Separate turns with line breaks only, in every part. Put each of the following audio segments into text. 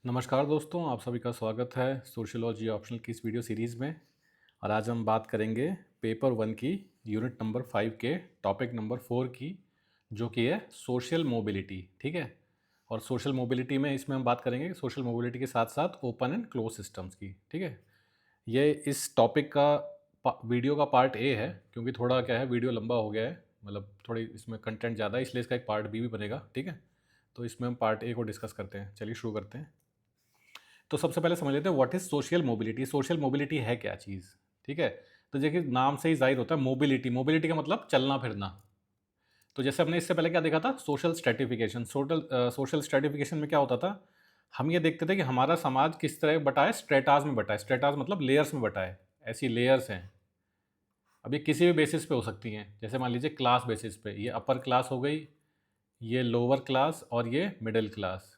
नमस्कार दोस्तों, आप सभी का स्वागत है सोशियोलॉजी ऑप्शनल की इस वीडियो सीरीज़ में। और आज हम बात करेंगे पेपर 1 की यूनिट नंबर 5 के टॉपिक नंबर 4 की, जो कि है सोशल मोबिलिटी। ठीक है। और सोशल मोबिलिटी में इसमें हम बात करेंगे सोशल मोबिलिटी के साथ साथ ओपन एंड क्लोज सिस्टम्स की। ठीक है। ये इस टॉपिक का वीडियो का पार्ट ए है, क्योंकि थोड़ा क्या है, वीडियो लंबा हो गया है, मतलब थोड़ी इसमें कंटेंट ज़्यादा है, इसलिए इसका एक पार्ट बी भी बनेगा। ठीक है। तो इसमें हम पार्ट ए को डिस्कस करते हैं। चलिए शुरू करते हैं। तो सबसे पहले समझ लेते हैं what is social mobility. Social mobility है क्या चीज़। ठीक है। तो देखिए, नाम से ही जाहिर होता है मोबिलिटी। मोबिलिटी का मतलब चलना फिरना। तो जैसे हमने इससे पहले क्या देखा था, सोशल स्ट्रेटिफिकेशन। सोशल स्ट्रेटिफिकेशन में क्या होता था, हम ये देखते थे कि हमारा समाज किस तरह बटा है, स्ट्रेटाज में बटा है। स्ट्रेटाज मतलब लेयर्स में बटा है। ऐसी लेयर्स हैं। अब ये किसी भी बेसिस पे हो सकती हैं। जैसे मान लीजिए क्लास बेसिस पे, ये अपर क्लास हो गई, ये लोअर क्लास और ये मिडिल क्लास।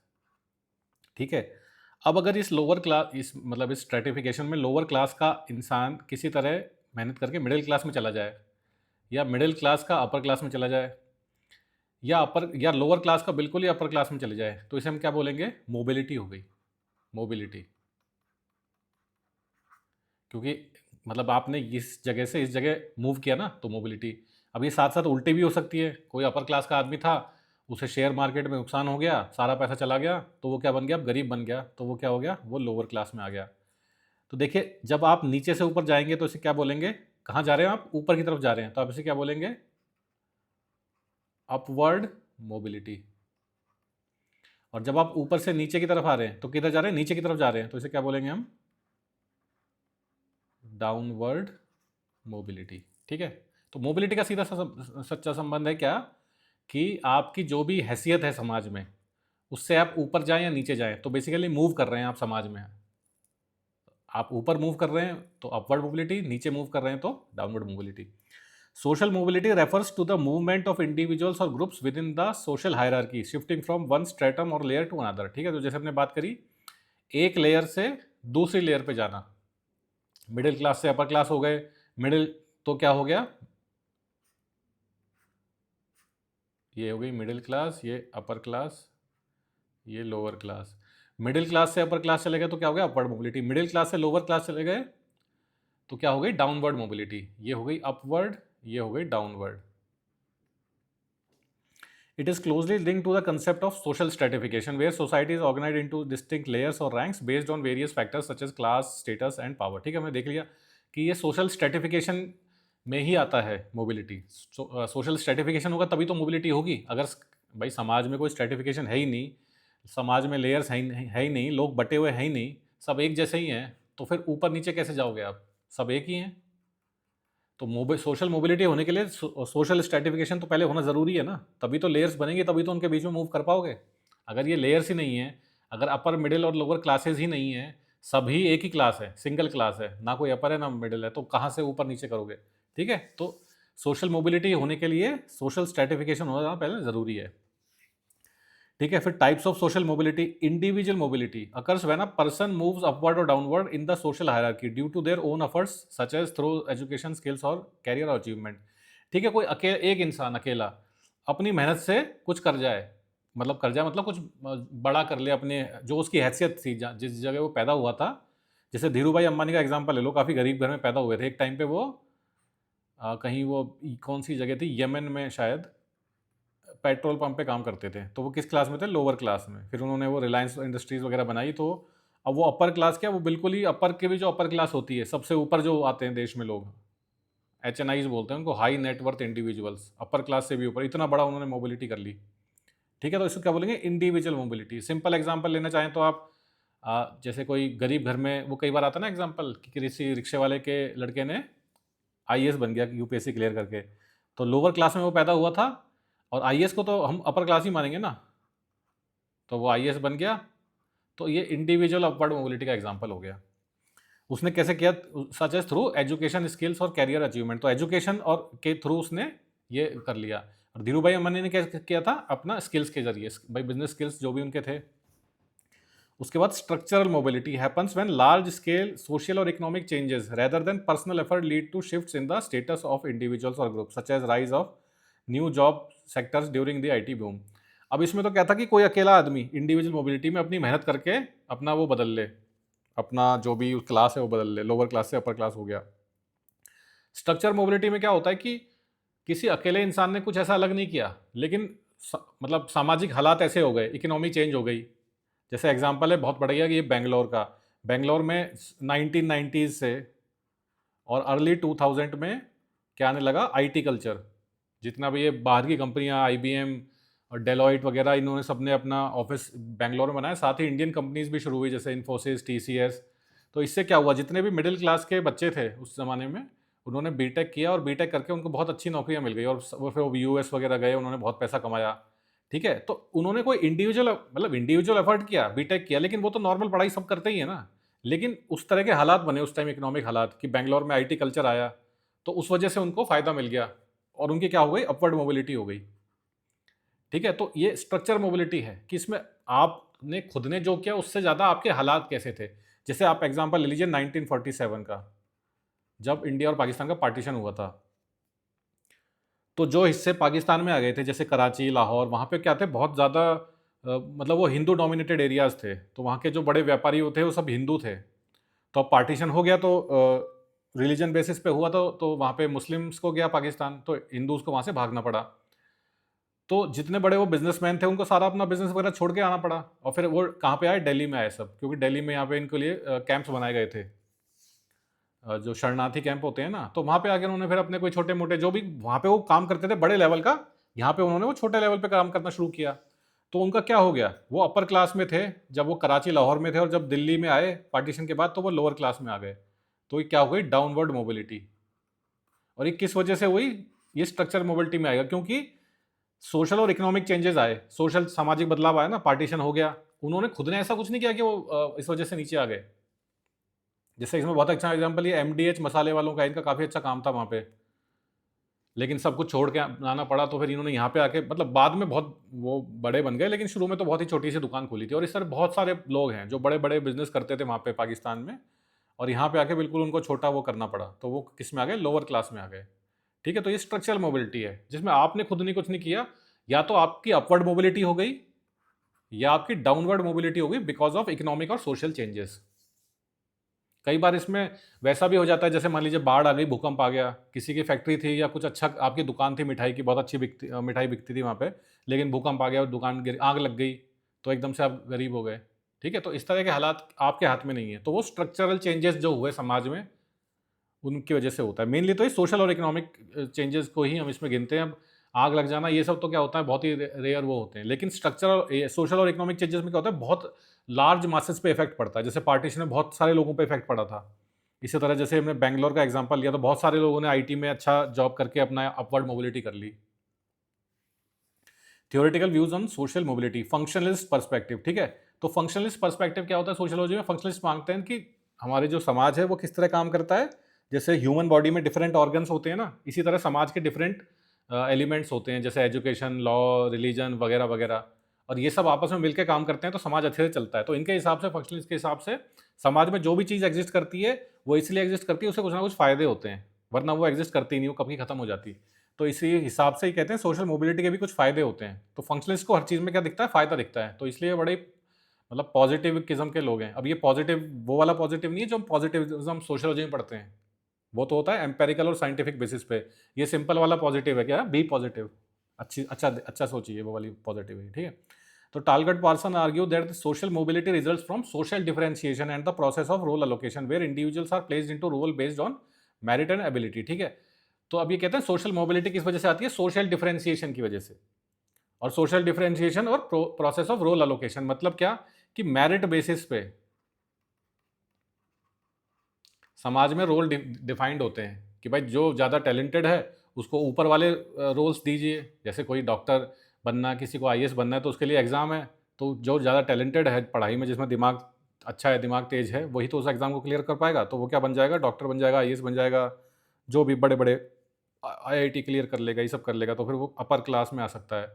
ठीक है। अब अगर इस लोअर क्लास, इस मतलब इस स्ट्रेटिफिकेशन में लोअर क्लास का इंसान किसी तरह मेहनत करके मिडिल क्लास में चला जाए, या मिडिल क्लास का अपर क्लास में चला जाए, या अपर या लोअर क्लास का बिल्कुल ही अपर क्लास में चले जाए, तो इसे हम क्या बोलेंगे, मोबिलिटी हो गई। मोबिलिटी। क्योंकि मतलब आपने इस जगह से इस जगह मूव किया ना, तो मोबिलिटी। अब ये साथ साथ उल्टी भी हो सकती है। कोई अपर क्लास का आदमी था, उसे शेयर मार्केट में नुकसान हो गया, सारा पैसा चला गया, तो वो क्या बन गया, अब गरीब बन गया, तो वो क्या हो गया, वो लोअर क्लास में आ गया। तो देखिए, जब आप नीचे से ऊपर जाएंगे तो इसे क्या बोलेंगे, कहाँ जा रहे हैं आप, ऊपर की तरफ जा रहे हैं, तो आप इसे क्या बोलेंगे, अपवर्ड मोबिलिटी। और जब आप ऊपर से नीचे की तरफ आ रहे हैं तो किधर जा रहे हैं, नीचे की तरफ जा रहे हैं, तो इसे क्या बोलेंगे हम, डाउनवर्ड मोबिलिटी। ठीक है। तो मोबिलिटी का सीधा सच्चा संबंध है क्या, कि आपकी जो भी हैसियत है समाज में, उससे आप ऊपर जाएं या नीचे जाएं, तो बेसिकली मूव कर रहे हैं आप समाज में। आप ऊपर मूव कर रहे हैं तो अपवर्ड मोबिलिटी, नीचे मूव कर रहे हैं तो downward mobility. Social mobility refers to the movement of individuals और groups within the social hierarchy shifting from one stratum और लेयर टू अनदर। ठीक है। तो जैसे हमने बात करी, एक लेयर से दूसरी लेयर पे जाना, मिडिल क्लास से अपर क्लास हो गए, मिडिल, तो क्या हो गया, ये हो गई मिडिल क्लास, ये अपर क्लास, ये लोअर क्लास। मिडिल क्लास से अपर क्लास चले गए तो क्या हो गया, अपवर्ड मोबिलिटी। मिडिल क्लास से लोअर क्लास चले गए तो क्या हो गई, डाउनवर्ड मोबिलिटी। ये हो गई अपवर्ड, ये हो गई downward. It is closely linked to the concept of social stratification, where society is organized into distinct layers or ranks based on various factors such as class, status and power. ठीक है, हमने देख लिया कि ये सोशल स्ट्रेटिफिकेशन में ही आता है मोबिलिटी। सोशल स्ट्रेटिफिकेशन होगा तभी तो मोबिलिटी होगी। अगर भाई समाज में कोई स्ट्रेटिफिकेशन है ही नहीं, समाज में लेयर्स है ही नहीं, लोग बटे हुए हैं ही नहीं, सब एक जैसे ही हैं, तो फिर ऊपर नीचे कैसे जाओगे आप, सब एक ही हैं। तो सोशल मोबिलिटी होने के लिए सोशल स्ट्रेटिफिकेशन तो पहले होना ज़रूरी है ना, तभी तो लेयर्स बनेंगे, तभी तो उनके बीच में मूव कर पाओगे। अगर ये लेयर्स ही नहीं है, अगर अपर मिडिल और लोअर क्लासेस ही नहीं है, सभी एक ही क्लास है, सिंगल क्लास है, ना कोई अपर है ना मिडिल है, तो कहाँ से ऊपर नीचे करोगे। ठीक है। तो सोशल मोबिलिटी होने के लिए सोशल स्ट्रेटिफिकेशन होना पहले ज़रूरी है। ठीक है। फिर types of social mobility, individual mobility occurs when a person moves upward और downward in the social hierarchy due to their own efforts such as through education, skills और कैरियर और अचीवमेंट। ठीक है। कोई एक इंसान अकेला अपनी मेहनत से कुछ कर जाए, मतलब कर जाए मतलब कुछ बड़ा कर ले अपने, जो उसकी हैसियत थी, जिस जगह वो पैदा हुआ था। जैसे धीरू भाई अंबानी का एग्जाम्पल ले लो, काफ़ी गरीब घर में पैदा हुए थे। एक टाइम पे वो कहीं वो कौन सी जगह थी, यमन में शायद, पेट्रोल पंप पे काम करते थे। तो वो किस क्लास में थे, लोअर क्लास में। फिर उन्होंने वो रिलायंस इंडस्ट्रीज़ वगैरह बनाई, तो अब वो अपर क्लास क्या, वो बिल्कुल ही अपर के भी जो अपर क्लास होती है, सबसे ऊपर जो आते हैं देश में लोग, HNIs बोलते हैं उनको, high net worth individuals, upper class से भी ऊपर, इतना बड़ा उन्होंने मोबिलिटी कर ली। ठीक है। तो इसको क्या बोलेंगे, इंडिविजुअल मोबिलिटी। सिंपल एग्जाम्पल लेना चाहें तो आप जैसे कोई गरीब घर में, वो कई बार आता है ना एग्जाम्पल, कि किसी रिक्शे वाले के लड़के ने IAS बन गया UPSC क्लियर करके, तो लोअर क्लास में वो पैदा हुआ था, और IAS को तो हम अपर क्लास ही मानेंगे ना, तो वो IAS बन गया। तो ये इंडिविजुअल अपवर्ड मोबिलिटी का एग्जांपल हो गया। उसने कैसे किया, such as through education, skills और कैरियर अचीवमेंट। तो एजुकेशन और के थ्रू उसने ये कर लिया। और धीरू भाई अंबानी ने कैसे किया था, अपना स्किल्स के जरिए, भाई बिजनेस स्किल्स जो भी उनके थे। उसके बाद structural mobility happens when large scale social और economic changes rather than personal effort lead to shifts in the status of individuals और group, such as rise of new job sectors during the IT boom. अब इसमें तो क्या था कि कोई अकेला आदमी इंडिविजुअल मोबिलिटी में अपनी मेहनत करके अपना वो बदल ले, अपना जो भी क्लास है वो बदल ले, लोअर क्लास से अपर क्लास हो गया। स्ट्रक्चर मोबिलिटी में क्या होता है कि किसी अकेले इंसान ने कुछ ऐसा अलग नहीं किया, लेकिन मतलब सामाजिक हालात ऐसे हो गए, इकोनॉमी चेंज हो गई। जैसे एग्जांपल है बहुत बढ़िया कि ये बेंगलोर का, बेंगलोर में 1990s से और अर्ली 2000 में क्या आने लगा, आईटी कल्चर। जितना भी ये बाहर की कंपनियां, आईबीएम और डेलॉइट वगैरह, इन्होंने सबने अपना ऑफिस बेंगलोर में बनाया। साथ ही इंडियन कंपनीज भी शुरू हुई, जैसे इन्फोसिस, टीसीएस। तो इससे क्या हुआ, जितने भी मिडिल क्लास के बच्चे थे उस ज़माने में, उन्होंने बीटेक किया और बीटेक करके उनको बहुत अच्छी नौकरियां मिल गई, और वो फिर वो यूएस वगैरह गए, उन्होंने बहुत पैसा कमाया। ठीक है, तो उन्होंने कोई इंडिविजुअल, मतलब इंडिविजुअल एफर्ट किया, बीटेक किया, लेकिन वो तो नॉर्मल पढ़ाई सब करते ही है ना। लेकिन उस तरह के हालात बने उस टाइम, इकोनॉमिक हालात, कि बेंगलोर में आईटी कल्चर आया, तो उस वजह से उनको फ़ायदा मिल गया और उनकी क्या हो गई, अपवर्ड मोबिलिटी हो गई। ठीक है, तो ये स्ट्रक्चर मोबिलिटी है कि इसमें आपने खुद ने जो किया उससे ज़्यादा आपके हालात कैसे थे। जैसे आप एग्जांपल ले लीजिए 1947 का, जब इंडिया और पाकिस्तान का पार्टीशन हुआ था। तो जो हिस्से पाकिस्तान में आ गए थे, जैसे कराची, लाहौर, वहाँ पे क्या थे, बहुत ज़्यादा मतलब वो हिंदू डोमिनेटेड एरियाज़ थे, तो वहाँ के जो बड़े व्यापारी होते वो सब हिंदू थे। तो अब पार्टीशन हो गया, तो रिलीजन बेसिस पे हुआ, तो वहाँ पे मुस्लिम्स को गया पाकिस्तान, तो हिंदूज को वहाँ से भागना पड़ा। तो जितने बड़े वो बिजनेसमैन थे, उनको सारा अपना बिजनेस वगैरह छोड़ के आना पड़ा, और फिर वो कहाँ पे आए, दिल्ली में आए सब, क्योंकि दिल्ली में यहाँ पे इनके लिए कैंप्स बनाए गए थे, जो शरणार्थी कैंप होते हैं ना। तो वहाँ पे आके उन्होंने फिर अपने कोई छोटे मोटे जो भी वहाँ पे वो काम करते थे बड़े लेवल का, यहाँ पे उन्होंने वो छोटे लेवल पे काम करना शुरू किया। तो उनका क्या हो गया, वो अपर क्लास में थे जब वो कराची, लाहौर में थे, और जब दिल्ली में आए पार्टीशन के बाद, तो वो लोअर क्लास में आ गए। तो ये क्या हो गई, डाउनवर्ड मोबिलिटी। और ये किस वजह से हुई, ये स्ट्रक्चर मोबिलिटी में आएगा, क्योंकि सोशल और इकोनॉमिक चेंजेस आए, सोशल सामाजिक बदलाव आया ना, पार्टीशन हो गया। उन्होंने खुद ने ऐसा कुछ नहीं किया कि वो इस वजह से नीचे आ गए। जैसे इसमें बहुत अच्छा एग्जांपल, ये एमडीएच मसाले वालों का, इनका काफ़ी अच्छा काम था वहाँ पे, लेकिन सब कुछ छोड़ के आना पड़ा। तो फिर इन्होंने यहाँ पे आके, मतलब बाद में बहुत वो बड़े बन गए, लेकिन शुरू में तो बहुत ही छोटी सी दुकान खोली थी। और इस तरह बहुत सारे लोग हैं जो बड़े बड़े बिजनेस करते थे वहाँ पे पाकिस्तान में, और यहाँ पे आके बिल्कुल उनको छोटा वो करना पड़ा, तो वो किस में आ गए, लोअर क्लास में आ गए। ठीक है, तो ये स्ट्रक्चरल मोबिलिटी है, जिसमें आपने खुद नहीं कुछ नहीं किया, या तो आपकी अपवर्ड मोबिलिटी हो गई, या आपकी डाउनवर्ड मोबिलिटी हो गई बिकॉज ऑफ इकोनॉमिक और सोशल चेंजेस। कई बार इसमें वैसा भी हो जाता है, जैसे मान लीजिए बाढ़ आ गई, भूकंप आ गया, किसी की फैक्ट्री थी या कुछ अच्छा, आपकी दुकान थी मिठाई की, बहुत अच्छी मिठाई बिकती थी वहाँ पे, लेकिन भूकंप आ गया और दुकान गिर, आग लग गई, तो एकदम से आप गरीब हो गए। ठीक है, तो इस तरह के हालात आपके हाथ में नहीं है, तो वो स्ट्रक्चरल चेंजेस जो हुए समाज में, उनकी वजह से होता है मेनली। तो ये सोशल और इकोनॉमिक चेंजेस को ही हम इसमें गिनते हैं। अब आग लग जाना ये सब तो क्या होता है, बहुत ही रेयर वो होते हैं, लेकिन स्ट्रक्चरल, सोशल और इकोनॉमिक चेंजेस में क्या होता है, बहुत लार्ज मासेस पे इफेक्ट पड़ता है। जैसे पार्टीशन में बहुत सारे लोगों पे इफेक्ट पड़ा था, इसी तरह जैसे हमने बैंगलोर का एग्जांपल लिया, तो बहुत सारे लोगों ने आईटी में अच्छा जॉब करके अपना अपवर्ड मोबिलिटी कर ली। Theoretical views on social mobility, functionalist perspective. ठीक है, तो फंक्शनलिस्ट पर्सपेक्टिव क्या होता है सोशियोलॉजी में, फंक्शनलिस्ट मांगते हैं कि हमारे जो समाज है वो किस तरह काम करता है। जैसे ह्यूमन बॉडी में डिफरेंट ऑर्गन्स होते हैं ना, इसी तरह समाज के डिफरेंट एलिमेंट्स होते हैं, जैसे एजुकेशन, लॉ, रिलीजन वगैरह वगैरह, और ये सब आपस में मिलकर काम करते हैं तो समाज अच्छे से चलता है। तो इनके हिसाब से, फंक्शनलिस्ट के हिसाब से, समाज में जो भी चीज़ एग्जिस्ट करती है वो इसलिए एग्जिस्ट करती है, उससे कुछ ना कुछ फायदे होते हैं, वरना वो एग्जिस्ट करती नहीं, वो कभी खत्म हो जाती। तो इसी हिसाब से ही कहते हैं सोशल मोबिलिटी के भी कुछ फायदे होते हैं। तो फंक्शनलिस्ट को हर चीज़ में क्या दिखता है, फायदा दिखता है, तो इसलिए बड़े मतलब पॉजिटिव किस्म के लोग हैं। अब ये पॉजिटिव वो वाला पॉजिटिव नहीं है जो हम पॉजिटिविज्म सोशियोलॉजी में पढ़ते हैं, वो तो होता है एम्पेरिकल और साइंटिफिक बेसिस पे। ये सिंपल वाला पॉजिटिव है, क्या, बी पॉजिटिव, अच्छी अच्छा अच्छा सोचिए, वो वाली पॉजिटिव है। ठीक है, तो Talcott Parson argue that the social mobility results from social differentiation and the process of role allocation where individuals are placed into role based on merit and ability. ठीक है, तो अब ये कहते हैं सोशल मोबिलिटी किस वजह से आती है, सोशल डिफरेंशिएशन की वजह से। और सोशल डिफरेंशिएशन और प्रोसेस ऑफ रोल अलोकेशन मतलब क्या, कि मेरिट बेसिस पे समाज में रोल डिफाइंड होते हैं, कि भाई जो ज़्यादा टैलेंटेड है उसको ऊपर वाले रोल्स दीजिए। जैसे कोई डॉक्टर बनना, किसी को आईएएस बनना है, तो उसके लिए एग्ज़ाम है, तो जो ज़्यादा टैलेंटेड है पढ़ाई में, जिसमें दिमाग अच्छा है, दिमाग तेज है, वही तो उस एग्ज़ाम को क्लियर कर पाएगा, तो वो क्या बन जाएगा, डॉक्टर बन जाएगा, आईएएस बन जाएगा। जो भी बड़े बड़े आईआईटी क्लियर कर लेगा, ये सब कर लेगा, तो फिर वो अपर क्लास में आ सकता है।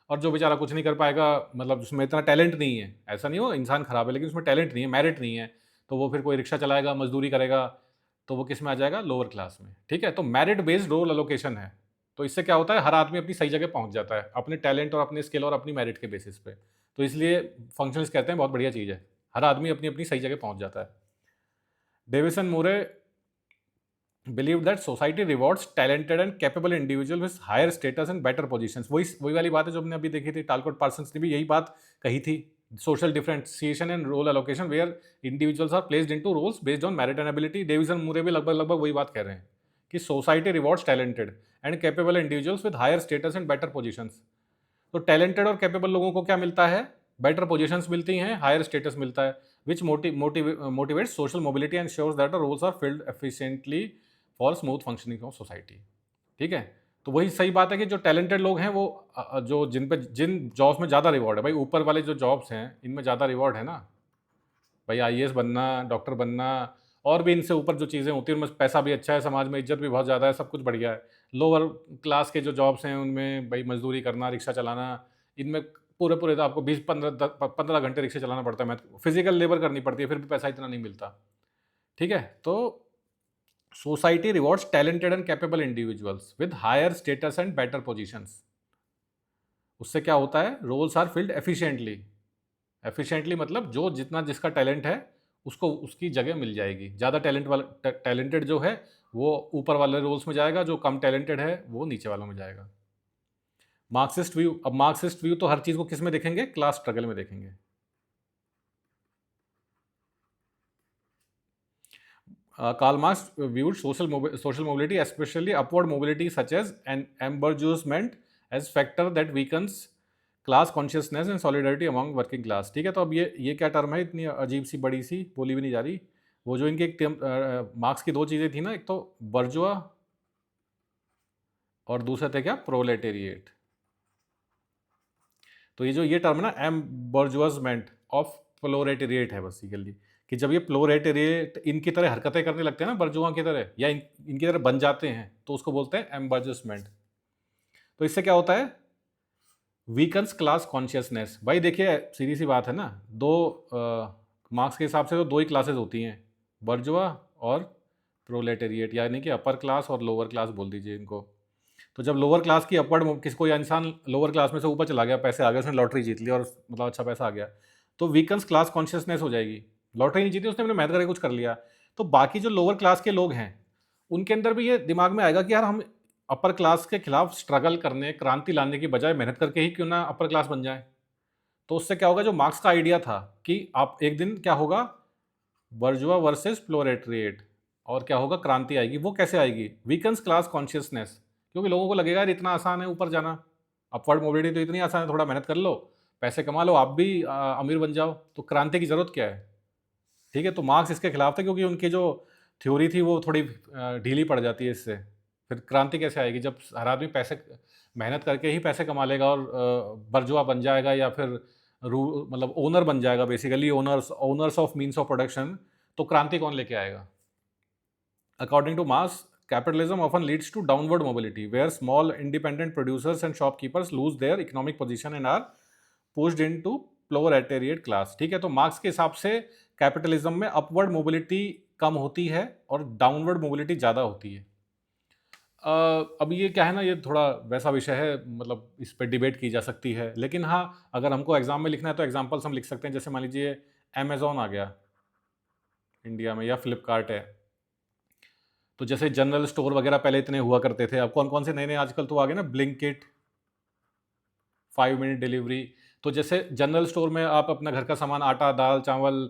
और जो बेचारा कुछ नहीं कर पाएगा, मतलब उसमें इतना टैलेंट नहीं है, ऐसा नहीं हो इंसान खराब है, लेकिन उसमें टैलेंट नहीं है, मेरिट नहीं है, तो वो फिर कोई रिक्शा चलाएगा, मजदूरी करेगा, तो वो किस में आ जाएगा, लोअर क्लास में। ठीक है, तो मेरिट बेस्ड रोल अलोकेशन है। तो इससे क्या होता है, हर आदमी अपनी सही जगह पहुंच जाता है, अपने टैलेंट और अपने स्किल और अपनी मेरिट के बेसिस पे। तो इसलिए फंक्शनलिस्ट कहते हैं बहुत बढ़िया चीज़ है। हर आदमी अपनी अपनी सही जगह पहुंच जाता है। Davis and Moore believe that society rewards talented and capable individual with higher status and better positions. वही वाली बात है जो हमने अभी देखी थी, टालकोट पार्सन्स ने भी यही बात कही थी। Social differentiation and role allocation where individuals are placed into roles based on merit and ability. Davis and Moore भी लगभग लगभग वही बात कह रहे हैं कि society rewards talented and capable individuals with higher status and better positions. तो टैलेंटेड और कैपेबल लोगों को क्या मिलता है? बेटर पोजीशंस मिलती हैं, हायर स्टेटस मिलता है, which motivate social mobility and ensures that roles are filled efficiently for smooth functioning of society. ठीक है, तो वही सही बात है कि जो टैलेंटेड लोग हैं वो जो जिन जॉब्स में ज़्यादा रिवॉर्ड है, भाई ऊपर वाले जो जॉब्स हैं इनमें ज़्यादा रिवॉर्ड है ना, भाई आईएएस बनना, डॉक्टर बनना, और भी इनसे ऊपर जो चीज़ें होती हैं उनमें पैसा भी अच्छा है, समाज में इज्जत भी बहुत ज़्यादा है, सब कुछ बढ़िया है। लोअर क्लास के जो जॉब्स हैं उनमें भाई मजदूरी करना, रिक्शा चलाना, इनमें पूरे पूरे तो आपको 20-15 घंटे रिक्शा चलाना पड़ता है, मैं फिजिकल लेबर करनी पड़ती है, फिर भी पैसा इतना नहीं मिलता। ठीक है, तो society rewards talented and capable individuals with higher status and better positions. उससे क्या होता है? Roles are filled efficiently. Efficiently मतलब जो जितना जिसका टैलेंट है उसको उसकी जगह मिल जाएगी। ज़्यादा टैलेंटेड जो है वो ऊपर वाले रोल्स में जाएगा, जो कम टैलेंटेड है वो नीचे वालों में जाएगा। मार्क्सिस्ट व्यू, अब मार्क्सिस्ट व्यू तो हर चीज़ को किस में देखेंगे? क्लास स्ट्रगल में देखेंगे। Karl Marx viewed social mobility, especially upward mobility, such as an embourgeoisment, as factor that weakens class consciousness and solidarity among working class. ठीक है, तो अब ये क्या टर्म है, इतनी अजीब सी बड़ी सी, बोली भी नहीं जा रही। वो जो इनके एक मार्क्स की दो चीज़ें थी ना, एक तो बर्जुआ और दूसरा थे क्या? प्रोलेटेरिएट। तो ये टर्म है ना, एम्बर्जुअसमेंट ऑफ प्लोरेटेरिएट है बेसिकली, कि जब ये प्लोरेटेरिएट इनकी तरह हरकतें करने लगते हैं ना, बर्जुआ की तरह, या इनकी तरह बन जाते हैं, तो उसको बोलते हैं एम्बर्जुअसमेंट। तो इससे क्या होता है? Weakens class consciousness. भाई देखिए सीधी सी बात है ना, दो मार्क्स के हिसाब से तो दो ही क्लासेस होती हैं, बर्जुआ और प्रोलेटेरिएट, यानी कि अपर क्लास और लोअर क्लास बोल दीजिए इनको। तो जब लोअर क्लास की अपवर्ड, किसी कोई इंसान लोअर क्लास में से ऊपर चला गया, पैसे आ गए, उसने लॉटरी जीत ली और मतलब अच्छा पैसा आ गया, तो वीकन्स क्लास कॉन्शियसनेस हो जाएगी। लॉटरी नहीं जीती उसने, अपने मेहनत करके कुछ कर लिया, तो बाकी जो लोअर क्लास के लोग हैं उनके अंदर भी ये दिमाग में आएगा कि यार हम अपर क्लास के खिलाफ स्ट्रगल करने, क्रांति लाने की बजाय मेहनत करके ही क्यों ना अपर क्लास बन जाए। तो उससे क्या होगा, जो मार्क्स का आइडिया था कि आप एक दिन क्या होगा, बर्जुआ वर्सेस प्लोरेटरिएट, और क्या होगा, क्रांति आएगी। वो कैसे आएगी? वीकन्स क्लास कॉन्शियसनेस, क्योंकि लोगों को लगेगा यार इतना आसान है ऊपर जाना, अपवर्ड मोबिलिटी तो इतनी आसान है, थोड़ा मेहनत कर लो, पैसे कमा लो, आप भी अमीर बन जाओ, तो क्रांति की जरूरत क्या है। ठीक है, तो मार्क्स इसके खिलाफ थे, क्योंकि उनकी जो थ्योरी थी वो थोड़ी ढीली पड़ जाती है इससे। फिर क्रांति कैसे आएगी जब हर आदमी पैसे मेहनत करके ही पैसे कमा लेगा और बर्जुआ बन जाएगा, या फिर मतलब ओनर बन जाएगा, basically owners of means of production, तो क्रांति कौन लेके आएगा? According two marks, capitalism often leads to downward mobility, where small independent producers and shopkeepers lose their economic position and are pushed into proletariat class। ठीक है, तो marks के हिसाब से कैपिटलिज्म में अपवर्ड मोबिलिटी कम होती है और डाउनवर्ड मोबिलिटी ज़्यादा होती है। अब ये क्या है ना, ये थोड़ा वैसा विषय है, मतलब इस पे डिबेट की जा सकती है, लेकिन हाँ, अगर हमको एग्जाम में लिखना है तो एग्जाम्पल्स हम लिख सकते हैं। जैसे मान लीजिए अमेजोन आ गया इंडिया में, या फ्लिपकार्ट है, तो जैसे जनरल स्टोर वगैरह पहले इतने हुआ करते थे, अब कौन कौन से नए नए आजकल तो आ गए ना, ब्लिंकिट, 5 मिनट डिलीवरी। तो जैसे जनरल स्टोर में आप अपना घर का सामान, आटा, दाल, चावल,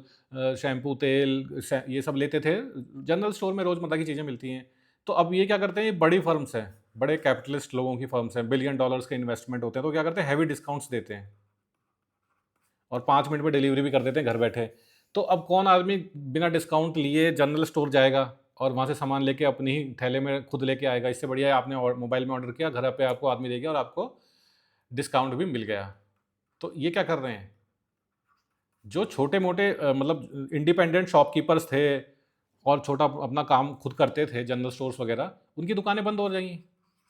शैम्पू, तेल, ये सब लेते थे, जनरल स्टोर में रोज़मर्रा की चीज़ें मिलती हैं। तो अब ये क्या करते हैं, ये बड़ी फर्म्स हैं, बड़े कैपिटलिस्ट लोगों की फर्म्स हैं, बिलियन डॉलर्स के इन्वेस्टमेंट होते हैं, तो क्या करते हैं, हैवी डिस्काउंट्स देते हैं और 5 मिनट में डिलीवरी भी कर देते हैं घर बैठे। तो अब कौन आदमी बिना डिस्काउंट लिए जनरल स्टोर जाएगा और वहाँ से सामान लेके अपनी ही थैले में खुद लेके आएगा? इससे बढ़िया है आपने मोबाइल में ऑर्डर किया, घर पे आपको आदमी दे गया और आपको डिस्काउंट भी मिल गया। तो ये क्या कर रहे हैं, जो छोटे मोटे मतलब इंडिपेंडेंट शॉपकीपर्स थे और छोटा अपना काम खुद करते थे, जनरल स्टोर्स वगैरह, उनकी दुकानें बंद हो जाएंगी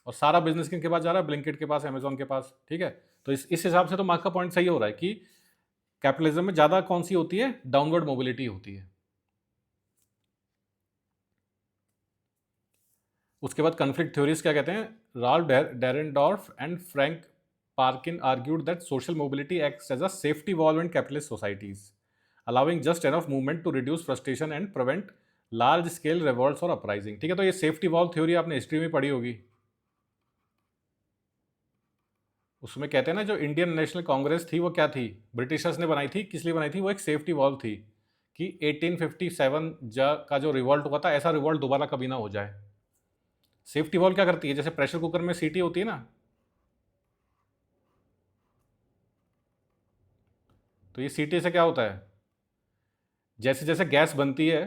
और सारा बिजनेस किनके पास जा रहा है? ब्लिंकिट के पास, अमेजोन के पास। ठीक है, तो इस हिसाब से तो मार्क का पॉइंट सही हो रहा है कि कैपिटलिज्म में ज़्यादा कौन सी होती है? डाउनवर्ड मोबिलिटी होती है। उसके बाद कन्फ्लिक्ट थ्योरीज क्या कहते हैं? Ralf Dahrendorf and Frank Parkin argued that social mobility acts as a safety valve in capitalist societies. Allowing just enough movement to reduce frustration and prevent large scale revolts और uprising. ठीक है, तो ये safety valve theory आपने history में पढ़ी होगी। उसमें कहते हैं ना, जो इंडियन नेशनल कांग्रेस थी वो क्या थी, ब्रिटिशर्स ने बनाई थी, किस लिए बनाई थी, वो एक सेफ्टी वॉल्व थी कि 1857 का जो रिवॉल्ट हुआ था, ऐसा रिवॉल्ट दोबारा कभी ना हो जाए। सेफ्टी वॉल्व क्या करती है, जैसे प्रेशर कुकर में सीटी होती है ना, तो ये सीटी से क्या होता है, जैसे जैसे गैस बनती है,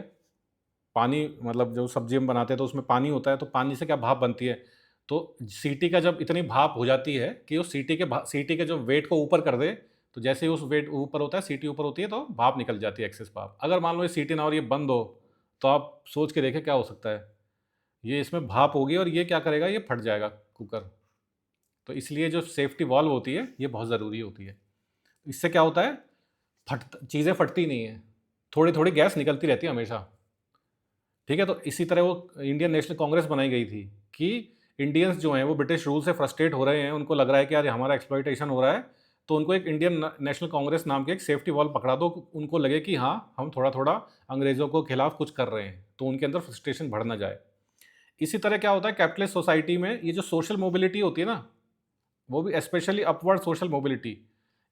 पानी मतलब जो सब्जी हम बनाते हैं तो उसमें पानी होता है, तो पानी से क्या भाप बनती है, तो सीटी का जब इतनी भाप हो जाती है कि उस सीटी के जो वेट को ऊपर कर दे, तो जैसे ही उस वेट ऊपर होता है, सीटी ऊपर होती है, तो भाप निकल जाती है, एक्सेस भाप। अगर मान लो ये सीटी ना और ये बंद हो, तो आप सोच के देखें क्या हो सकता है, ये इसमें भाप होगी और ये क्या करेगा, ये फट जाएगा कुकर। तो इसलिए जो सेफ्टी वॉल्व होती है ये बहुत ज़रूरी होती है। इससे क्या होता है, चीज़ें फटती नहीं है, थोड़ी थोड़ी गैस निकलती रहती है हमेशा। ठीक है, तो इसी तरह वो इंडियन नेशनल कांग्रेस बनाई गई थी कि इंडियंस जो हैं वो ब्रिटिश रूल से फ्रस्ट्रेट हो रहे हैं, उनको लग रहा है कि यार हमारा एक्सप्लॉइटेशन हो रहा है, तो उनको एक इंडियन नेशनल कांग्रेस नाम के एक सेफ्टी वॉल पकड़ा दो, उनको लगे कि हाँ हम थोड़ा थोड़ा अंग्रेज़ों को खिलाफ कुछ कर रहे हैं, तो उनके अंदर फ्रस्ट्रेशन बढ़ ना जाए। इसी तरह क्या होता है कैपिटलिस्ट सोसाइटी में, ये जो सोशल मोबिलिटी होती है ना, वो भी स्पेशली अपवर्ड सोशल मोबिलिटी,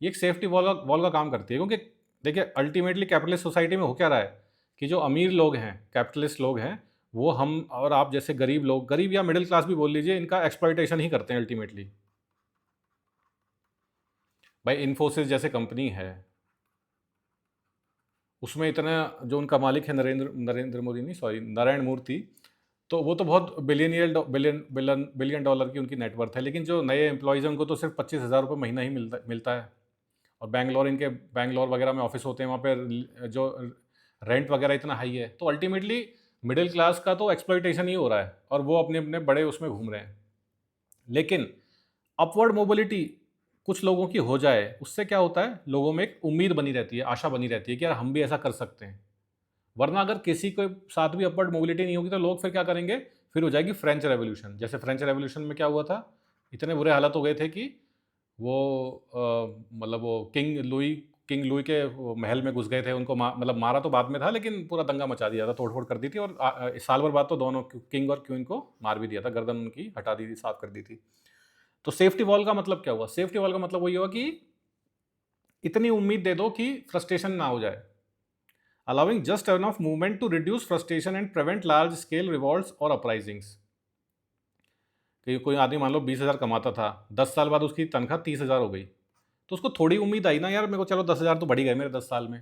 ये एक सेफ्टी वॉल का काम करती है। क्योंकि देखिए अल्टीमेटली कैपिटलिस्ट सोसाइटी में हो क्या रहा है कि जो अमीर लोग हैं, कैपिटलिस्ट लोग हैं, वो हम और आप जैसे गरीब लोग, गरीब या मिडिल क्लास भी बोल लीजिए, इनका एक्सप्लॉइटेशन ही करते हैं अल्टीमेटली। भाई इन्फोसिस जैसे कंपनी है, उसमें इतना, जो उनका मालिक है नरेंद्र नरेंद्र मोदी नहीं, सॉरी, नारायण मूर्ति, तो वो तो बहुत बिलियन डॉलर की उनकी नेटवर्थ है, लेकिन जो नए एम्प्लॉयज़ हैं उनको तो सिर्फ 25,000 रुपये महीना ही मिलता मिलता है। और बैंगलोर वगैरह में ऑफिस होते हैं, वहाँ पे जो रेंट वगैरह इतना हाई है, तो अल्टीमेटली मिडिल क्लास का तो एक्सप्लॉइटेशन ही हो रहा है और वो अपने अपने बड़े उसमें घूम रहे हैं। लेकिन अपवर्ड मोबिलिटी कुछ लोगों की हो जाए, उससे क्या होता है, लोगों में एक उम्मीद बनी रहती है, आशा बनी रहती है कि यार हम भी ऐसा कर सकते हैं। वरना अगर किसी के साथ भी अपवर्ड मोबिलिटी नहीं होगी तो लोग फिर क्या करेंगे, फिर हो जाएगी फ्रेंच रेवोल्यूशन। जैसे फ्रेंच रेवोल्यूशन में क्या हुआ था, इतने बुरे हालत हो गए थे कि वो मतलब वो किंग लुई के वो महल में घुस गए थे, उनको मतलब मारा तो बाद में था, लेकिन पूरा दंगा मचा दिया था, तोड़फोड़ कर दी थी, और साल भर बाद तो दोनों किंग और क्वीन को मार भी दिया था, गर्दन उनकी हटा दी थी, साफ कर दी थी। तो सेफ्टी वॉल का मतलब क्या हुआ, सेफ्टी वॉल का मतलब वही हुआ कि इतनी उम्मीद दे दो कि फ्रस्ट्रेशन ना हो जाए, allowing just enough movement to reduce frustration and prevent large scale revolts और अपराइजिंग्स। कि कोई आदमी मान लो 20,000 कमाता था, 10 साल बाद उसकी तनख्वाह 30,000 हो गई, तो उसको थोड़ी उम्मीद आई ना, यार मेरे को चलो 10,000 तो बढ़ ही गए मेरे 10 साल में।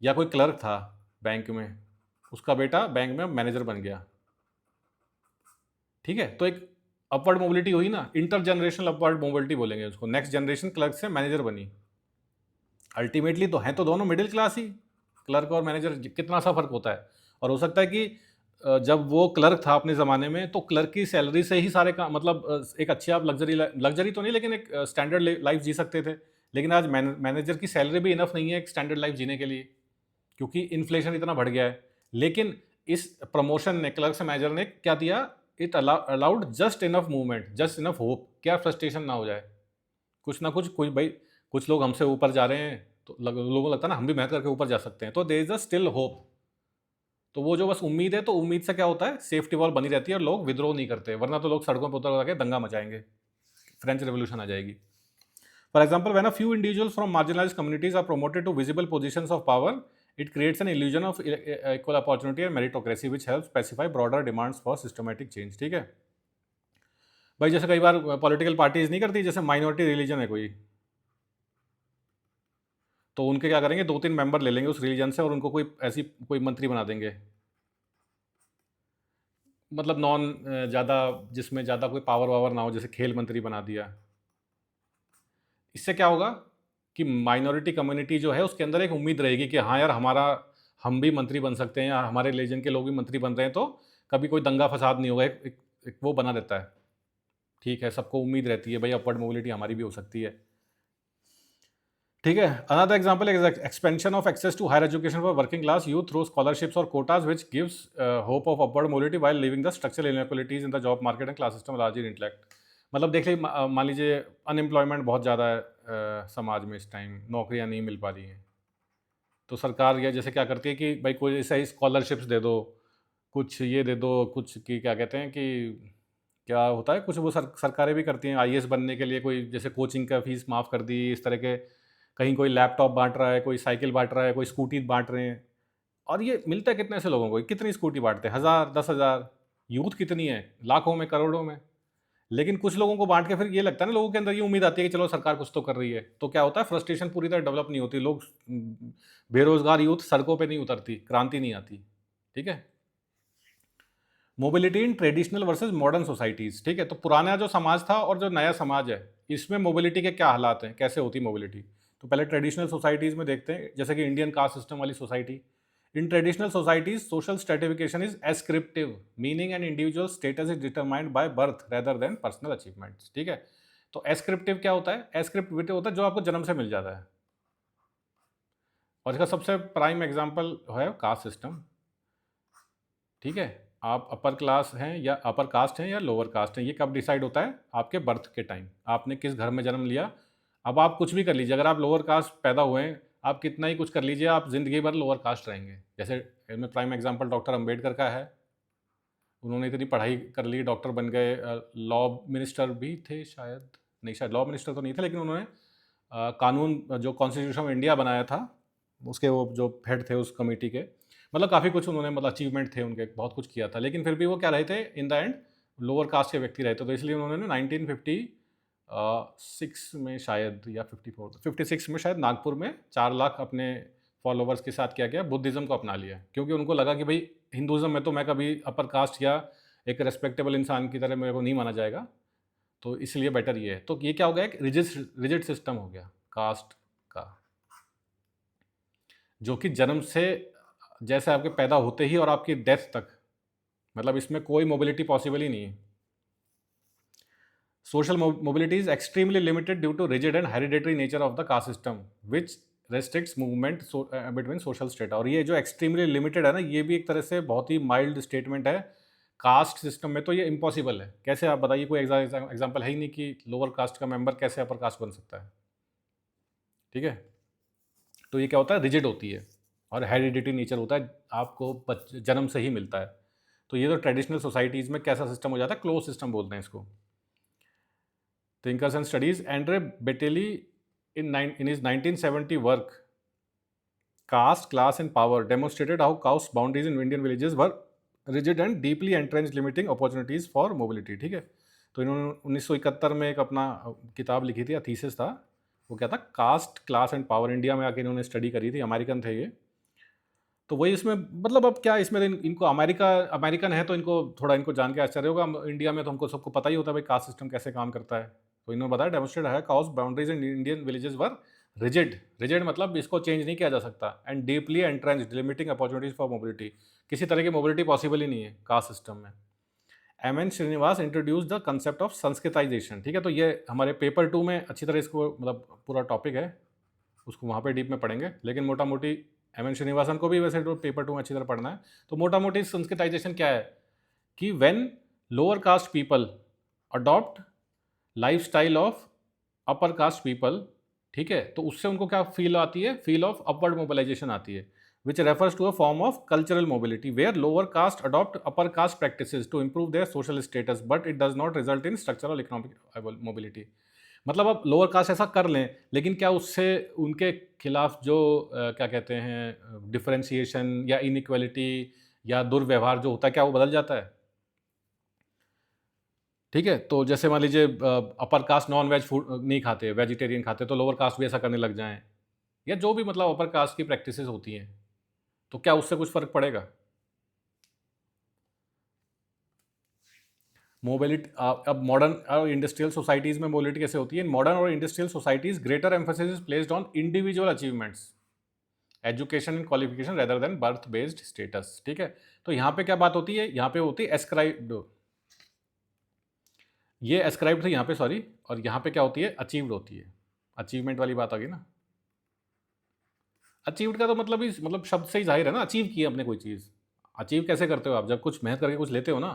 या कोई क्लर्क था बैंक में, उसका बेटा बैंक में मैनेजर बन गया, ठीक है, तो एक अपवर्ड मोबिलिटी हुई ना, इंटर जनरेशनल अपवर्ड मोबिलिटी बोलेंगे उसको। नेक्स्ट जनरेशन क्लर्क से मैनेजर बनी, अल्टीमेटली तो हैं तो दोनों मिडिल क्लास ही, क्लर्क और मैनेजर कितना सा फर्क होता है। और हो सकता है कि जब वो क्लर्क था अपने ज़माने में, तो क्लर्क की सैलरी से ही सारे काम, मतलब एक अच्छी आप लग्जरी तो नहीं, लेकिन एक स्टैंडर्ड लाइफ जी सकते थे। लेकिन आज मैनेजर की सैलरी भी इनफ नहीं है एक स्टैंडर्ड लाइफ जीने के लिए, क्योंकि इन्फ्लेशन इतना बढ़ गया है। लेकिन इस प्रमोशन ने, क्लर्क से मैनेजर ने क्या दिया, it allowed just enough movement, just enough hope, क्या फ्रस्ट्रेशन ना हो जाए। कुछ ना कुछ, कोई भाई, कुछ लोग हमसे ऊपर जा रहे हैं, तो लोगों को लगता है ना हम भी मेहनत करके ऊपर जा सकते हैं, तो there is a still hope. तो वो जो बस उम्मीद है, तो उम्मीद से क्या होता है, सेफ्टी वॉल बनी रहती है और लोग विद्रोह नहीं करते, वरना तो लोग सड़कों पर उतर के दंगा मचाएंगे, फ्रेंच रेवोल्यूशन आ जाएगी। For example, when a few individuals from marginalised communities are promoted to visible positions of power, it creates an illusion of equal opportunity and meritocracy, which helps specify broader demands for systematic change। ठीक है भाई, जैसे कई बार political parties नहीं करती, जैसे minority religion है कोई, तो उनके क्या करेंगे, 2-3 मेंबर ले लेंगे उस रिलीजन से और उनको कोई मंत्री बना देंगे, मतलब नॉन ज़्यादा, जिसमें ज़्यादा कोई पावर वावर ना हो, जैसे खेल मंत्री बना दिया। इससे क्या होगा कि माइनॉरिटी कम्युनिटी जो है उसके अंदर एक उम्मीद रहेगी कि हाँ यार, हम भी मंत्री बन सकते हैं, या हमारे रिलीजन के लोग भी मंत्री बन रहे हैं, तो कभी कोई दंगा फसाद नहीं होगा, एक वो बना रहता है। ठीक है, सबको उम्मीद रहती है भाई अपवर्ड मोबिलिटी हमारी भी हो सकती है। ठीक है, another example is expansion of access to higher education for working class youth through scholarships और quotas, which gives hope of upward mobility while living the structural inequalities in the job market and class system largely intellect. मतलब देख लीजिए, मान लीजिए unemployment बहुत ज़्यादा है समाज में, इस टाइम नौकरियां नहीं मिल पा रही हैं, तो सरकार या जैसे क्या करती है कि भाई कोई ऐसा स्कॉलरशिप्स दे दो, कुछ ये दे दो, कुछ की क्या कहते हैं कि क्या होता है, कुछ वो सरकारें भी करती हैं आईएएस बनने के लिए, कोई जैसे कोचिंग का फीस माफ़ कर दी, इस तरह के। कहीं कोई लैपटॉप बांट रहा है, कोई साइकिल बांट रहा है, कोई स्कूटी बांट रहे हैं। और ये मिलता है कितने से लोगों को, कितनी स्कूटी बांटते हैं, 1000 10,000। यूथ कितनी है, लाखों में, करोड़ों में। लेकिन कुछ लोगों को बांट के फिर ये लगता है ना, लोगों के अंदर ये उम्मीद आती है कि चलो सरकार कुछ तो कर रही है, तो क्या होता है, फ्रस्ट्रेशन पूरी तरह डेवलप नहीं होती, लोग बेरोजगार यूथ सड़कों पे नहीं उतरती, क्रांति नहीं आती। ठीक है। Mobility in traditional versus modern societies. ठीक है, तो पुराना जो समाज था और जो नया समाज है, इसमें मोबिलिटी के क्या हालात हैं, कैसे होती मोबिलिटी। तो पहले ट्रेडिशनल सोसाइटीज में देखते हैं, जैसे कि इंडियन कास्ट सिस्टम वाली सोसाइटी। In traditional societies social stratification is ascriptive, meaning an individual status is determined by birth rather than personal achievements. ठीक है, तो एस्क्रिप्टिव क्या होता है, एस्क्रिप्टिव होता है जो आपको जन्म से मिल जाता है। और इसका सबसे प्राइम एग्जाम्पल है कास्ट सिस्टम। ठीक है, आप अपर क्लास हैं या अपर कास्ट हैं या लोअर कास्ट हैं, ये कब डिसाइड होता है, आपके बर्थ के टाइम, आपने किस घर में जन्म लिया। अब आप कुछ भी कर लीजिए, अगर आप लोअर कास्ट पैदा हुए हैं, आप कितना ही कुछ कर लीजिए, आप जिंदगी भर लोअर कास्ट रहेंगे। जैसे इसमें प्राइम एग्जांपल डॉक्टर अंबेडकर का है। उन्होंने इतनी पढ़ाई कर ली, डॉक्टर बन गए, लॉ मिनिस्टर भी थे शायद, नहीं शायद लॉ मिनिस्टर तो नहीं थे, लेकिन उन्होंने कानून जो कॉन्स्टिट्यूशन ऑफ इंडिया बनाया था, उसके वो जो हेड थे उस कमेटी के, मतलब काफ़ी कुछ उन्होंने, मतलब अचीवमेंट थे उनके, बहुत कुछ किया था। लेकिन फिर भी वो क्या रहे थे, in the end lower caste के व्यक्ति रहे थे। तो इसलिए उन्होंने 1956 में शायद, या 56 में शायद, नागपुर में 4 लाख अपने फॉलोवर्स के साथ क्या किया, बुद्धिज़्म को अपना लिया। क्योंकि उनको लगा कि भाई हिंदुज़्म में तो मैं कभी अपर कास्ट या एक रेस्पेक्टेबल इंसान की तरह मेरे को नहीं माना जाएगा, तो इसलिए बेटर ये है। तो ये क्या हो गया, एक रिजिड सिस्टम हो गया कास्ट का, जो कि जन्म से, जैसे आपके पैदा होते ही और आपकी डेथ तक, मतलब इसमें कोई मोबिलिटी पॉसिबल ही नहीं है। Social mobility is extremely limited due to rigid and hereditary nature of the caste system which restricts movement between social state. और ये जो एक्सट्रीमली लिमिटेड है ना, ये भी एक तरह से बहुत ही माइल्ड स्टेटमेंट है। कास्ट सिस्टम में तो ये इम्पॉसिबल है। कैसे, आप बताइए, कोई एग्जाम्पल है ही नहीं कि लोअर कास्ट का मेंबर कैसे अपर कास्ट बन सकता है। ठीक है, तो ये क्या होता है, रिजिड होती है और हेरिडिटी नेचर होता है, आपको जन्म से ही मिलता है। तो ये तो ट्रेडिशनल सोसाइटीज़ में कैसा सिस्टम हो जाता है, क्लोज सिस्टम बोलते हैं इसको। Thinkers and studies, Andre Beteille in his 1970 work caste class and power demonstrated how caste boundaries in Indian villages were rigid and deeply entrenched limiting opportunities for mobility. ठीक है, तो इन्होंने 1971 में एक अपना किताब लिखी थी, थीसिस था, वो क्या था, cast class and power. India में आके इन्होंने स्टडी करी थी, अमेरिकन थे ये। तो वही इसमें, मतलब अब क्या इसमें इनको अमेरिकन है तो इनको थोड़ा, इनको जान के आश्चर्य होगा। इंडिया में तो हमको सबको पता ही होता है भाई कास्ट सिस्टम कैसे काम करता है। तो इन्होंने बताया, डेमोन्स्ट्रेट है caste boundaries in Indian villages were rigid. Rigid मतलब इसको चेंज नहीं किया जा सकता, and deeply entrenched limiting opportunities for mobility. किसी तरह की मोबिलिटी पॉसिबल ही नहीं है कास्ट सिस्टम में। M Srinivas introduce the concept of Sanskritisation. ठीक है, तो ये हमारे पेपर 2 में अच्छी तरह इसको, मतलब पूरा टॉपिक है, उसको वहाँ पे डीप में पढ़ेंगे। लेकिन मोटा मोटी श्रीनिवासन को भी वैसे तो पेपर 2 में अच्छी तरह पढ़ना है। तो मोटा मोटी संस्कृताइजेशन क्या है कि when lower caste people adopt life style of upper caste people, ठीक है, तो उससे उनको क्या फील आती है, फील ऑफ अपवर्ड मोबिलाइजेशन आती है, which refers to a form of cultural mobility where lower caste adopt upper caste practices to improve their social status, but it does not result in structural economic mobility। मतलब अब lower caste ऐसा कर लें, लेकिन क्या उससे उनके खिलाफ जो क्या कहते हैं, डिफरेंशिएशन या इनइक्वालिटी या दुर्व्यवहार जो होता है, क्या वो बदल जाता है। ठीक है, तो जैसे मान लीजिए upper caste non veg food नहीं खाते, वेजिटेरियन खाते, तो लोअर कास्ट भी ऐसा करने लग जाएं, या जो भी मतलब अपर कास्ट की प्रैक्टिसेस होती हैं, तो क्या उससे कुछ फर्क पड़ेगा। मोबिलिटी, अब मॉडर्न और इंडस्ट्रियल सोसाइटीज में मोबिलिटी कैसे होती है। इन मॉडर्न और industrial societies greater emphasis is placed on individual achievements, education and qualification rather than birth based status. ठीक है, तो यहाँ पे क्या बात होती है, यहाँ पे होती है एस्क्राइब्ड, ये एस्क्राइब्ड थी यहाँ पे, सॉरी, और यहाँ पे क्या होती है, अचीव्ड होती है। अचीवमेंट वाली बात आ गई ना। अचीव्ड का तो मतलब ही, मतलब शब्द से ही जाहिर है ना, अचीव किया अपने कोई चीज़। अचीव कैसे करते हो आप, जब कुछ मेहनत करके कुछ लेते हो ना।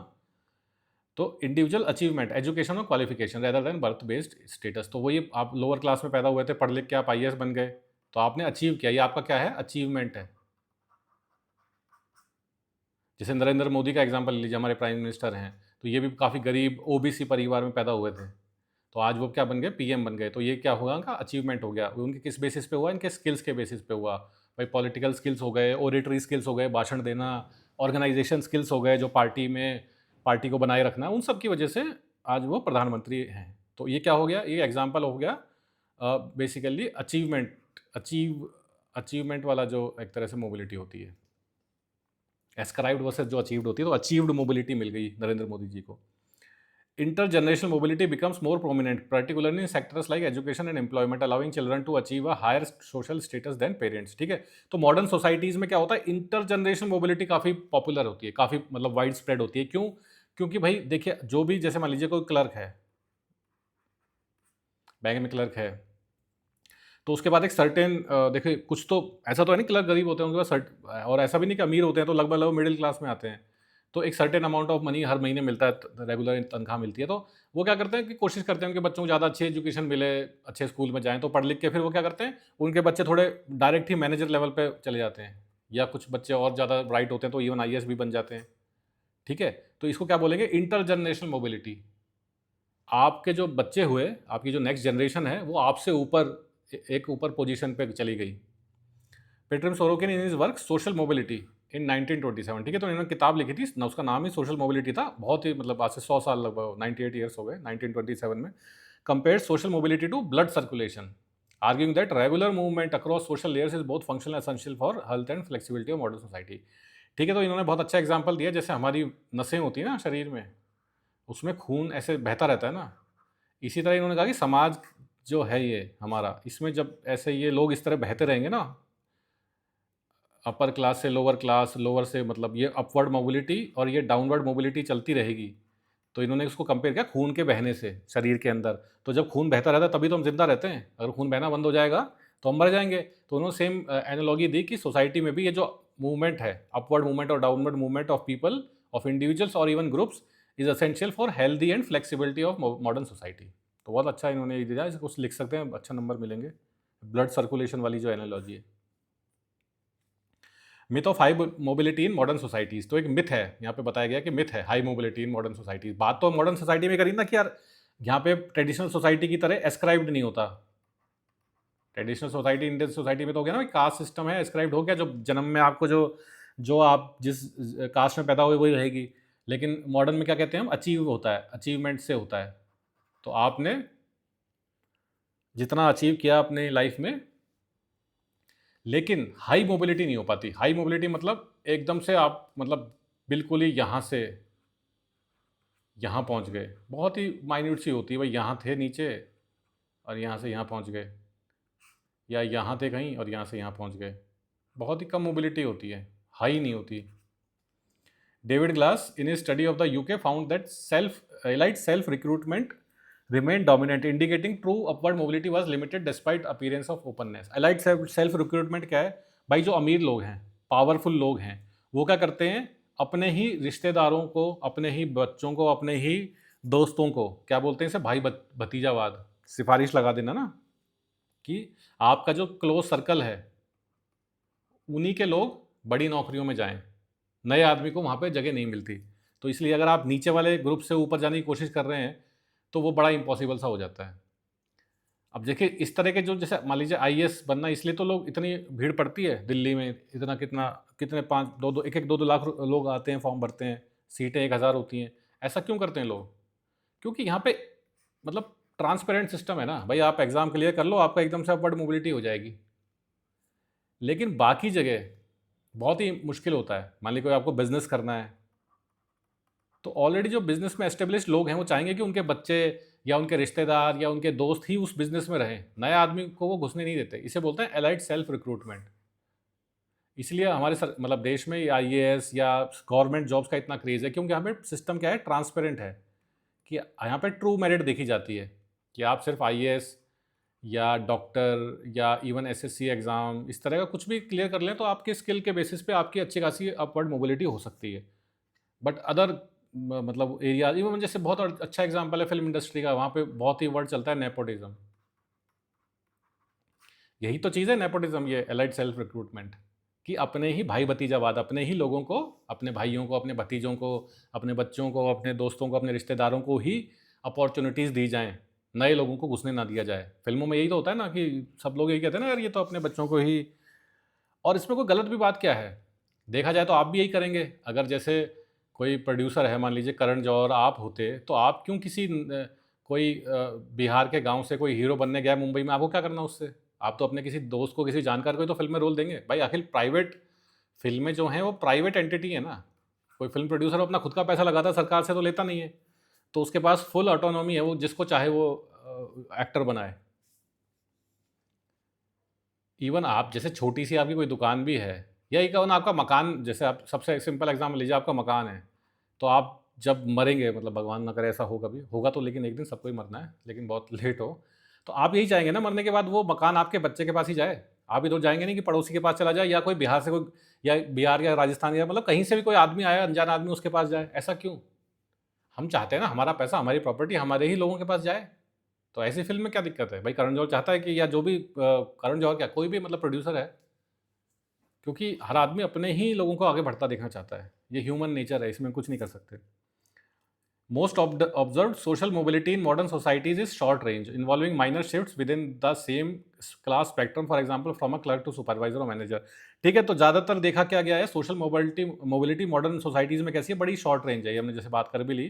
तो इंडिविजुअल अचीवमेंट, एजुकेशन और qualification rather than birth based status. तो वही, आप लोअर क्लास में पैदा हुए थे, पढ़ लिख के आप आईएएस बन गए, तो आपने अचीव किया, ये आपका क्या है, अचीवमेंट है। जैसे नरेंद्र मोदी का एग्जांपल लीजिए, हमारे प्राइम मिनिस्टर हैं, तो ये भी काफ़ी गरीब ओबीसी परिवार में पैदा हुए थे, तो आज वो क्या बन गए, पीएम बन गए। तो ये क्या होगा, उनका अचीवमेंट हो गया। उनके किस बेसिस पे हुआ, इनके स्किल्स के बेसिस पे हुआ। भाई पॉलिटिकल स्किल्स हो गए, ओरेटरी स्किल्स हो गए, भाषण देना, ऑर्गेनाइजेशन स्किल्स हो गए, जो पार्टी में पार्टी को बनाए रखना, उन सब की वजह से आज वो प्रधानमंत्री हैं। तो ये क्या हो गया, ये एग्जाम्पल हो गया बेसिकली अचीवमेंट वाला जो एक तरह से मोबिलिटी होती है, एस्क्राइब्ड वर्सेस जो अचीव्ड होती है। तो अचीव्ड मोबिलिटी मिल गई नरेंद्र मोदी जी को। Intergenerational mobility becomes more prominent, particularly in sectors like education and employment, allowing children to achieve a higher social status than parents। ठीक है, तो मॉडर्न सोसाइटीज में क्या होता है, इंटरजनरेशन मोबिलिटी काफ़ी पॉपुलर होती है, काफ़ी मतलब वाइड स्प्रेड होती है। क्यों? क्योंकि भाई देखिए, जो भी जैसे मान लीजिए कोई क्लर्क है, बैंक में क्लर्क है, तो उसके बाद एक सर्टेन देखिए, कुछ तो ऐसा तो है नहीं क्लर्क गरीब होते हैं, उनके पास और ऐसा भी नहीं कि अमीर होते हैं, तो लगभग लगभग मिडिल क्लास में आते हैं। तो एक सर्टेन अमाउंट ऑफ मनी हर महीने मिलता है, रेगुलर तनख्वाह मिलती है। तो वो क्या करते हैं कि कोशिश करते हैं उनके बच्चों को ज़्यादा अच्छी एजुकेशन मिले, अच्छे स्कूल में जाएँ, तो पढ़ लिख के फिर वो क्या करते हैं, उनके बच्चे थोड़े डायरेक्ट ही मैनेजर लेवल पे चले जाते हैं, या कुछ बच्चे और ज़्यादा ब्राइट होते हैं तो इवन आईएएस भी बन जाते हैं। ठीक है, तो इसको क्या बोलेंगे, इंटरजनरेशनल मोबिलिटी। आपके जो बच्चे हुए, आपकी जो नेक्स्ट जनरेशन है, वो आपसे ऊपर एक ऊपर पोजीशन पे चली गई। Pitirim Sorokin in his work social mobility in 1927, ठीक है, तो इन्होंने किताब लिखी थी ना, उसका नाम ही सोशल मोबिलिटी था। बहुत ही मतलब आज से 100 साल, लगभग 98 ईयर्स हो गए 1927 में। Compare social mobility to blood circulation, arguing that regular movement across social layers is both functional essential for health and flexibility of modern society. ठीक है, तो इन्होंने बहुत अच्छा एग्जाम्पल दिया, जैसे हमारी नसें होती हैं ना शरीर में, उसमें खून ऐसे बहता रहता है ना, इसी तरह इन्होंने कहा कि समाज जो है ये हमारा, इसमें जब ऐसे ये लोग इस तरह बहते रहेंगे ना, अपर क्लास से लोअर क्लास, लोअर से मतलब ये अपवर्ड मोबिलिटी और ये डाउनवर्ड मोबिलिटी चलती रहेगी। तो इन्होंने इसको कंपेयर किया खून के बहने से शरीर के अंदर। तो जब खून बहता रहता है तभी तो हम जिंदा रहते हैं, अगर खून बहना बंद हो जाएगा तो हम मर जाएंगे। तो उन्होंने सेम एनालॉजी दी कि सोसाइटी में भी ये जो मूवमेंट है, अपवर्ड मूवमेंट और downward movement of people, of individuals और even groups, is essential for healthy and flexibility of modern society. तो बहुत अच्छा इन्होंने ये दिया, इसको लिख सकते हैं, अच्छा नंबर मिलेंगे। ब्लड सर्कुलेशन वाली जो एनालॉजी है, myth of high mobility in modern societies. तो एक मिथ है यहाँ पे बताया गया कि मिथ है high mobility in modern societies. बात तो मॉडर्न सोसाइटी में करी ना कि यार यहाँ पे ट्रेडिशनल सोसाइटी की तरह एस्क्राइब्ड नहीं होता। ट्रेडिशनल सोसाइटी, इंडियन सोसाइटी में तो हो गया ना, कास्ट सिस्टम है, एस्क्राइब्ड हो गया, जो जन्म में आपको जो जो आप जिस कास्ट में पैदा हुए वही रहेगी। लेकिन मॉडर्न में क्या कहते हैं हम, अचीव होता है, अचीवमेंट से होता है। तो आपने जितना अचीव किया अपने लाइफ में, लेकिन हाई मोबिलिटी नहीं हो पाती। हाई मोबिलिटी मतलब एकदम से आप मतलब बिल्कुल ही यहाँ से यहाँ पहुँच गए, बहुत ही माइन्यूट सी होती है, भाई यहाँ थे नीचे और यहाँ से यहाँ पहुँच गए, या यहाँ थे कहीं और यहाँ से यहाँ पहुँच गए। बहुत ही कम मोबिलिटी होती है, हाई नहीं होती। David Glass in study of the UK found that elite self recruitment remained dominant, indicating true upward mobility was limited despite appearance of openness। allied self recruitment क्या है भाई, जो अमीर लोग हैं, पावरफुल लोग हैं, वो क्या करते हैं, अपने ही रिश्तेदारों को, अपने ही बच्चों को, अपने ही दोस्तों को, क्या बोलते हैं इसे, भाई भतीजावाद, सिफारिश लगा देना ना, कि आपका जो क्लोज सर्कल है उन्हीं के लोग बड़ी नौकरियों में जाएं, नए आदमी को वहाँ पे जगह नहीं मिलती। तो इसलिए अगर आप नीचे वाले ग्रुप से ऊपर जाने की कोशिश कर रहे हैं तो वो बड़ा इम्पॉसिबल सा हो जाता है। अब देखिए इस तरह के जो, जैसे मान लीजिए आईएएस बनना, इसलिए तो लोग इतनी भीड़ पड़ती है दिल्ली में, इतना कितना कितने 5 2 2 1 1 2 2 लाख लोग आते हैं, फॉर्म भरते हैं, सीटें 1000 होती हैं। ऐसा क्यों करते हैं लोग? क्योंकि यहाँ पे मतलब ट्रांसपेरेंट सिस्टम है ना भाई, आप एग्ज़ाम क्लियर कर लो, आपका एकदम से अपवर्ड मोबिलिटी हो जाएगी। लेकिन बाकी जगह बहुत ही मुश्किल होता है। मान लीजिए कोई आपको बिजनेस करना है, तो ऑलरेडी जो बिजनेस में एस्टेब्लिश्ड लोग हैं वो चाहेंगे कि उनके बच्चे या उनके रिश्तेदार या उनके दोस्त ही उस बिजनेस में रहें, नए आदमी को वो घुसने नहीं देते। इसे बोलते हैं एलाइड सेल्फ रिक्रूटमेंट। इसलिए हमारे मतलब देश में आईएएस या गवर्नमेंट जॉब्स का इतना क्रेज़ है, क्योंकि यहाँ पे सिस्टम क्या है, ट्रांसपेरेंट है, कि यहाँ पे ट्रू मेरिट देखी जाती है, कि आप सिर्फ आईएएस या डॉक्टर या इवन एसएससी एग्ज़ाम इस तरह का कुछ भी क्लियर कर लें तो आपके स्किल के बेसिस पे आपकी अच्छी खासी अपवर्ड मोबिलिटी हो सकती है। बट अदर मतलब एरिया, इवन जैसे बहुत अच्छा एग्जांपल है फिल्म इंडस्ट्री का, वहाँ पे बहुत ही वर्ड चलता है नेपोटिज्म। यही तो चीज़ है नेपोटिज्म, ये एलाइड सेल्फ रिक्रूटमेंट, कि अपने ही भाई भतीजावाद, अपने ही लोगों को, अपने भाइयों को, अपने भतीजों को, अपने बच्चों को, अपने दोस्तों को, अपने रिश्तेदारों को ही अपॉर्चुनिटीज़ दी जाएं, नए लोगों को घुसने ना दिया जाए। फिल्मों में यही तो होता है ना, कि सब लोग यही कहते हैं ना, यार ये तो अपने बच्चों को ही। और इसमें कोई गलत भी बात क्या है? देखा जाए तो आप भी यही करेंगे। अगर जैसे कोई प्रोड्यूसर है, मान लीजिए करण जौहर आप होते, तो आप क्यों किसी कोई बिहार के गांव से कोई हीरो बनने गया मुंबई में, आपको क्या करना उससे? आप तो अपने किसी दोस्त को, किसी जानकार को ही तो फिल्म में रोल देंगे भाई। आखिर प्राइवेट फिल्में जो हैं वो प्राइवेट एंटिटी है ना। कोई फिल्म प्रोड्यूसर अपना खुद का पैसा लगाता है, सरकार से तो लेता नहीं है। तो उसके पास फुल ऑटोनॉमी है, वो जिसको चाहे वो एक्टर बनाए। इवन आप जैसे छोटी सी आपकी कोई दुकान भी है, या एक ना आपका मकान, जैसे आप सबसे सिंपल एग्जाम्पल लीजिए, आपका मकान है, तो आप जब मरेंगे, मतलब भगवान ना करे ऐसा हो, कभी होगा तो, लेकिन एक दिन सबको ही मरना है, लेकिन बहुत लेट हो, तो आप यही चाहेंगे ना मरने के बाद वो मकान आपके बच्चे के पास ही जाए। आप इधर जाएंगे नहीं कि पड़ोसी के पास चला जाए, या कोई बिहार से कोई, या बिहार या राजस्थान, या मतलब कहीं से भी कोई आदमी आया, अनजान आदमी, उसके पास जाए। ऐसा क्यों? हम चाहते हैं ना हमारा पैसा, हमारी प्रॉपर्टी हमारे ही लोगों के पास जाए। तो ऐसी फिल्म में क्या दिक्कत है भाई? करण जौहर चाहता है कि, या जो भी करण जौहर क्या, कोई भी मतलब प्रोड्यूसर है, क्योंकि हर आदमी अपने ही लोगों को आगे बढ़ता देखना चाहता है। ये ह्यूमन नेचर है, इसमें कुछ नहीं कर सकते। Most observed social mobility in modern societies is short range, involving minor shifts within the same class spectrum, for example from a clerk to supervisor or manager। ठीक है, तो ज़्यादातर देखा क्या गया है, सोशल मोबिलिटी मॉडर्न सोसाइटीज़ में कैसी है, बड़ी शॉर्ट रेंज है। ये हमने जैसे बात कर भी ली,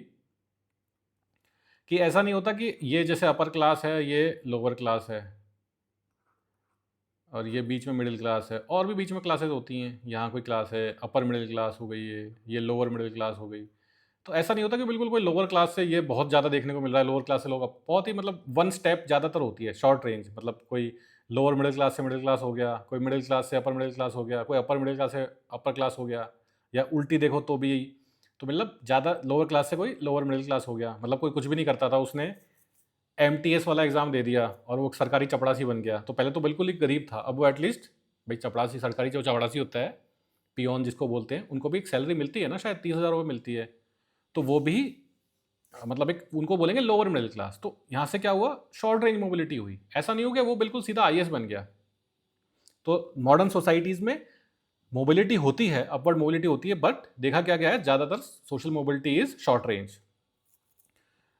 कि ऐसा नहीं होता कि ये जैसे अपर क्लास है, ये लोअर क्लास है, और ये बीच में मिडिल क्लास है, और भी बीच में क्लासेस होती हैं। यहाँ कोई क्लास है अपर मिडिल क्लास हो गई है, ये लोअर मिडिल क्लास हो गई। तो ऐसा नहीं होता कि बिल्कुल कोई लोअर क्लास से, ये बहुत ज़्यादा देखने को मिल रहा है, लोअर क्लास से लोग बहुत ही, मतलब वन स्टेप ज़्यादातर होती है शॉर्ट रेंज। मतलब कोई लोअर मिडिल क्लास से मिडिल क्लास हो गया, कोई मिडिल क्लास से अपर मिडिल क्लास हो गया, कोई अपर मिडिल क्लास से अपर क्लास हो गया, या उल्टी देखो तो भी यही। तो मतलब ज़्यादा लोअर क्लास से कोई लोअर मिडिल क्लास हो गया, मतलब कोई कुछ भी नहीं करता था, उसने एमटीएस वाला एग्ज़ाम दे दिया और वो सरकारी चपड़ासी बन गया। तो पहले तो बिल्कुल ही गरीब था, अब वो एटलीस्ट, भाई चपड़ासी, सरकारी जो चपड़ासी होता है, पियोन जिसको बोलते हैं, उनको भी एक सैलरी मिलती है ना, शायद 30,000 रुपये मिलती है। तो वो भी मतलब एक उनको बोलेंगे लोअर मिडिल क्लास। तो यहाँ से क्या हुआ, शॉर्ट रेंज मोबिलिटी हुई। ऐसा नहीं हो गया वो बिल्कुल सीधा आईएएस बन गया। तो मॉडर्न सोसाइटीज़ में मोबिलिटी होती है, अपवर्ड मोबिलिटी होती है, बट देखा क्या गया है, ज़्यादातर social mobility is short range.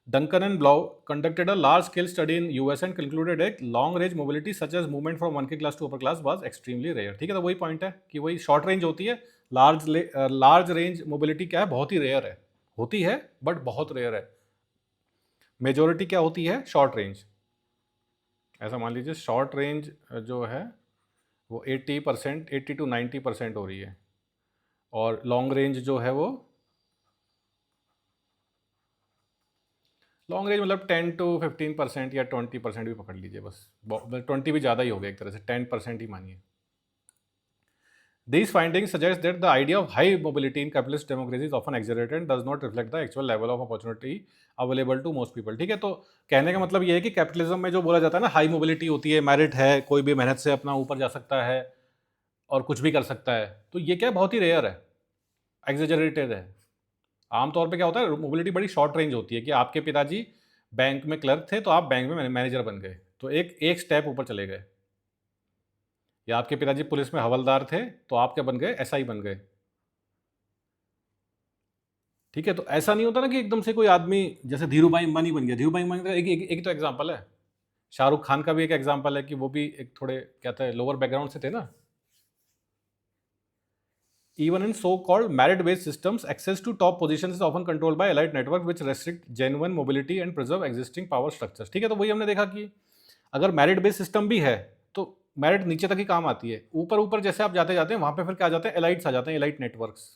Duncan and Blau conducted a large-scale study in US and concluded that long-range mobility such as movement from one class to upper class was extremely rare। ठीक है, तो वही point है कि वही short range होती है। Large range mobility क्या है, बहुत ही रेयर है, होती है बट बहुत रेयर है। मेजोरिटी क्या होती है, शॉर्ट रेंज। ऐसा मान लीजिए शॉर्ट रेंज जो है वो 80%, 80 to 90% हो रही है, और लॉन्ग रेंज जो है वो, लॉन्ग रेंज मतलब 10 to 15% या 20% भी पकड़ लीजिए, बस 20 भी ज़्यादा ही हो गया एक तरह से, 10% ही मानिए। These findings suggest that the idea of high mobility in capitalist democracy is often exaggerated and does not reflect the actual level of opportunity available to most people। ठीक है, तो कहने का मतलब ये है कि कैपिटलिज्म में जो बोला जाता है ना, हाई मोबिलिटी होती है, मेरिट है, कोई भी मेहनत से अपना ऊपर जा सकता है और कुछ भी कर सकता है, तो ये क्या बहुत ही रेयर है, एग्जेजरेटेड है। आमतौर पे क्या होता है, मोबिलिटी बड़ी शॉर्ट रेंज होती है, कि आपके पिताजी बैंक में क्लर्क थे तो आप बैंक में मैनेजर बन गए, तो एक एक स्टेप ऊपर चले गए। या आपके पिताजी पुलिस में हवलदार थे तो आप क्या बन गए, एसआई बन गए। ठीक है, तो ऐसा नहीं होता ना कि एकदम से कोई आदमी जैसे धीरू भाई अंबानी बन गया। धीरू भाई अंबानी का एक तो एग्जाम्पल है। शाहरुख खान का भी एक एग्जाम्पल है कि वो भी एक थोड़े क्या था, लोअर बैकग्राउंड से थे ना। Even in so-called merit-based systems, access to top positions is often controlled by elite network which restrict genuine mobility and preserve existing power structures। ठीक है, तो वही हमने देखा कि अगर मेरिट बेस्ड सिस्टम भी है तो मेरिट नीचे तक ही काम आती है, ऊपर ऊपर जैसे आप जाते जाते हैं वहां पे फिर क्या आ जाते हैं, एलाइट्स आ जाते हैं, एलाइट नेटवर्क्स,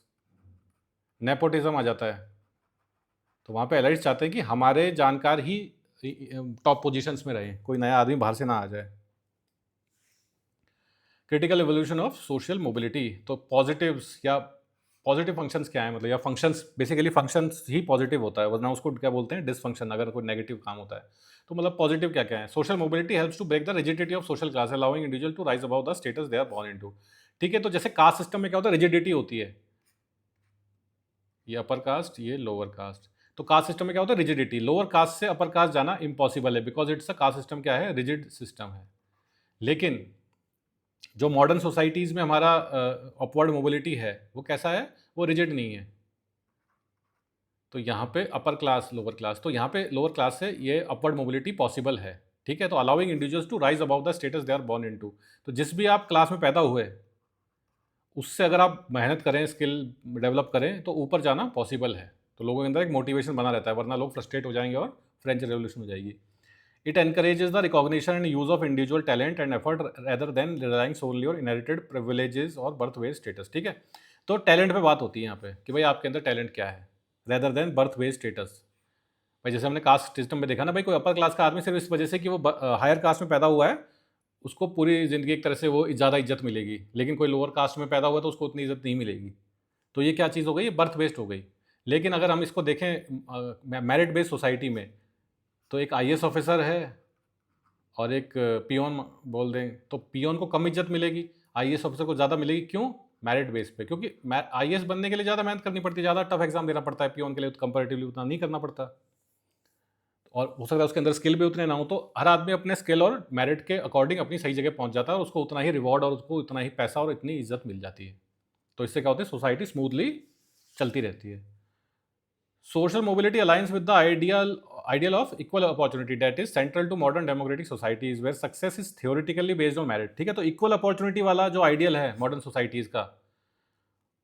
नेपोटिज्म आ जाता है। तो वहां पे एलाइट्स चाहते हैं कि हमारे जानकार ही टॉप पोजीशंस में रहे, कोई नया आदमी बाहर से ना आ जाए। Critical evolution of social mobility, तो पॉजिटिव्स या पॉजिटिव फंक्शंस क्या है, मतलब या फंक्शंस, बेसिकली फंक्शंस ही पॉजिटिव होता है, वरना उसको क्या बोलते हैं, डिसफंक्शन, अगर कोई नेगेटिव काम होता है। तो मतलब पॉजिटिव क्या क्या है, social mobility helps to break the rigidity of social class, allowing individual to rise about the status they are born into. ठीक है, तो जैसे कास्ट सिस्टम में क्या होता है, रिजिडिटी होती है, ये अपर कास्ट, ये लोअर कास्ट। तो कास्ट सिस्टम में क्या होता है, रिजिडिटी। लोअर कास्ट से अपर कास्ट जाना इम्पॉसिबल है, because it's a caste system क्या है, रिजिड सिस्टम है। लेकिन जो मॉडर्न सोसाइटीज़ में हमारा अपवर्ड मोबिलिटी है वो कैसा है, वो रिजिड नहीं है। तो यहाँ पे अपर क्लास लोअर क्लास, तो यहाँ पे लोअर क्लास से ये अपवर्ड मोबिलिटी पॉसिबल है, ठीक है। तो allowing individuals to rise about the status they are born into. तो जिस भी आप क्लास में पैदा हुए उससे अगर आप मेहनत करें, स्किल डेवलप करें तो ऊपर जाना पॉसिबल है। तो लोगों के अंदर एक मोटिवेशन बना रहता है, वरना लोग फ्रस्ट्रेट हो जाएंगे और फ्रेंच रेवोल्यूशन हो जाएगी। It encourages the recognition and use of individual talent and effort rather than relying solely और इनहेरिटेड प्रिविलेजेस और बर्थ वेज स्टेटस, ठीक है। तो टैलेंट पे बात होती है यहाँ पे कि भाई आपके अंदर टैलेंट क्या है, रेदर देन बर्थ वेज स्टेटस। भाई जैसे हमने कास्ट सिस्टम में देखा ना, भाई कोई अपर क्लास का आदमी सिर्फ इस वजह से कि वो हायर कास्ट में पैदा हुआ है उसको पूरी ज़िंदगी एक तरह से वो ज़्यादा इज्जत मिलेगी, लेकिन कोई लोअर कास्ट में पैदा हुआ तो उसको उतनी इज्जत नहीं मिलेगी। तो ये क्या चीज़ हो गई, ये बर्थ बेस्ड हो गई। लेकिन अगर हम इसको देखें मेरिट बेस्ड सोसाइटी में, तो एक आईएएस ऑफिसर है और एक पियोन बोल दें, तो पियोन को कम इज्जत मिलेगी, आईएएस ऑफिसर को ज़्यादा मिलेगी। क्यों? मेरिट बेस पे, क्योंकि आईएएस बनने के लिए ज़्यादा मेहनत करनी पड़ती है, ज़्यादा टफ एग्जाम देना पड़ता है, पियोन के लिए कंपेरेटिवली उतना नहीं करना पड़ता, और हो सकता है उसके अंदर स्किल भी उतने ना हो। तो हर आदमी अपने स्किल और मेरिट के अकॉर्डिंग अपनी सही जगह पहुंच जाता है और उसको उतना ही रिवॉर्ड और उसको उतना ही पैसा और इतनी इज्जत मिल जाती है। तो इससे क्या होता है, सोसाइटी स्मूथली चलती रहती है। Social mobility aligns with the ideal of equal opportunity that is central to modern democratic societies where success is theoretically based on merit, ठीक है। तो इक्वल अपॉर्चुनिटी वाला जो आइडियल है मॉडर्न सोसाइटीज का,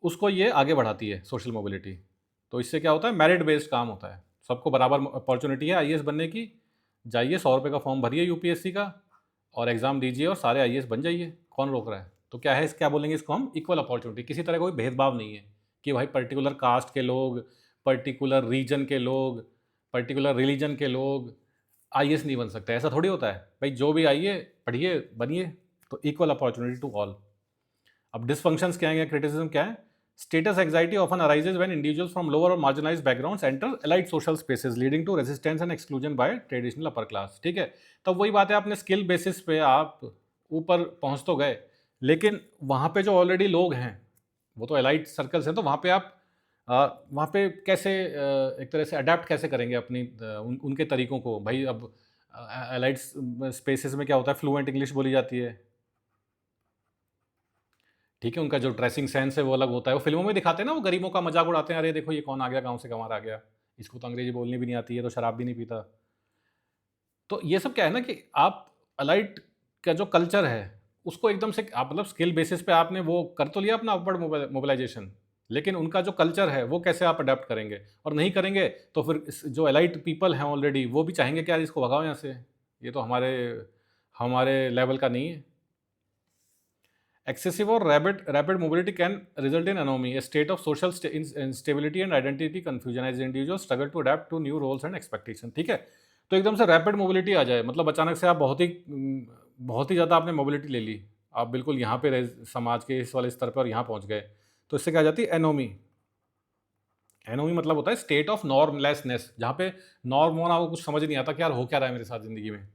उसको ये आगे बढ़ाती है सोशल मोबिलिटी। तो इससे क्या होता है, मेरिट बेस्ड काम होता है, सबको बराबर अपॉर्चुनिटी है आईएएस बनने की। जाइए 100 रुपये का फॉर्म भरिए यूपीएससी का और एग्ज़ाम दीजिए और सारे आईएएस बन जाइए, कौन रोक रहा है। तो क्या है, क्या बोलेंगे इसको हम, इक्वल अपॉर्चुनिटी। किसी तरह कोई भेदभाव नहीं है कि भाई पर्टिकुलर कास्ट के लोग, पर्टिकुलर रीजन के लोग, पर्टिकुलर रिलीजन के लोग आईएएस नहीं बन सकते, ऐसा थोड़ी होता है। भाई जो भी आइए, पढ़िए, बनिए। तो इक्वल अपॉर्चुनिटी टू ऑल। अब डिसफंक्शंस क्या है, क्रिटिसिज्म क्या है, status anxiety often arises when individuals from lower और marginalised backgrounds enter elite social spaces leading to resistance and exclusion by traditional upper class, ठीक है। तब वही बात है, आपने स्किल बेसिस पे आप ऊपर पहुंच तो गए, लेकिन वहाँ पे जो ऑलरेडी लोग हैं वो तो एलाइट सर्कल्स हैं, तो वहाँ पे आप वहाँ पे कैसे एक तरह से अडेप्ट कैसे करेंगे अपनी उनके तरीकों को। भाई अब एलाइट स्पेसेस में क्या होता है, फ्लुएंट इंग्लिश बोली जाती है, ठीक है। उनका जो ड्रेसिंग सेंस है वो अलग होता है। वो फिल्मों में दिखाते हैं ना, वो गरीबों का मजाक उड़ाते हैं, अरे देखो ये कौन आ गया, गांव से गंवार आ गया, इसको तो अंग्रेजी बोलनी भी नहीं आती है, तो शराब भी नहीं पीता। तो ये सब क्या है ना कि आप अलाइट का जो कल्चर है उसको एकदम से आप मतलब स्किल बेसिस पे आपने वो कर तो लिया अपना अपवर्ड मोबिलाइजेशन, लेकिन उनका जो कल्चर है वो कैसे आप अडेप्ट करेंगे, और नहीं करेंगे तो फिर जो एलाइट पीपल हैं ऑलरेडी वो भी चाहेंगे कि यार इसको भगाओ यहाँ से, ये तो हमारे हमारे लेवल का नहीं है। Excessive or rapid mobility can result in anomie, a state of social instability and identity confusion as individuals struggle to adapt to new roles and expectation, ठीक है। तो एकदम से रैपिड मोबिलिटी आ जाए, मतलब अचानक से आप बहुत ही ज़्यादा आपने मोबिलिटी ले ली, आप बिल्कुल यहाँ पे रहे समाज के इस वाले स्तर पर और यहाँ पहुँच गए, तो इससे क्या आ जाती है, एनोमी। एनोमी मतलब होता है स्टेट ऑफ नॉर्मलेसनेस, जहाँ पे नॉर्म होना वो कुछ समझ नहीं आता कि यार हो क्या रहा है मेरे साथ ज़िंदगी में।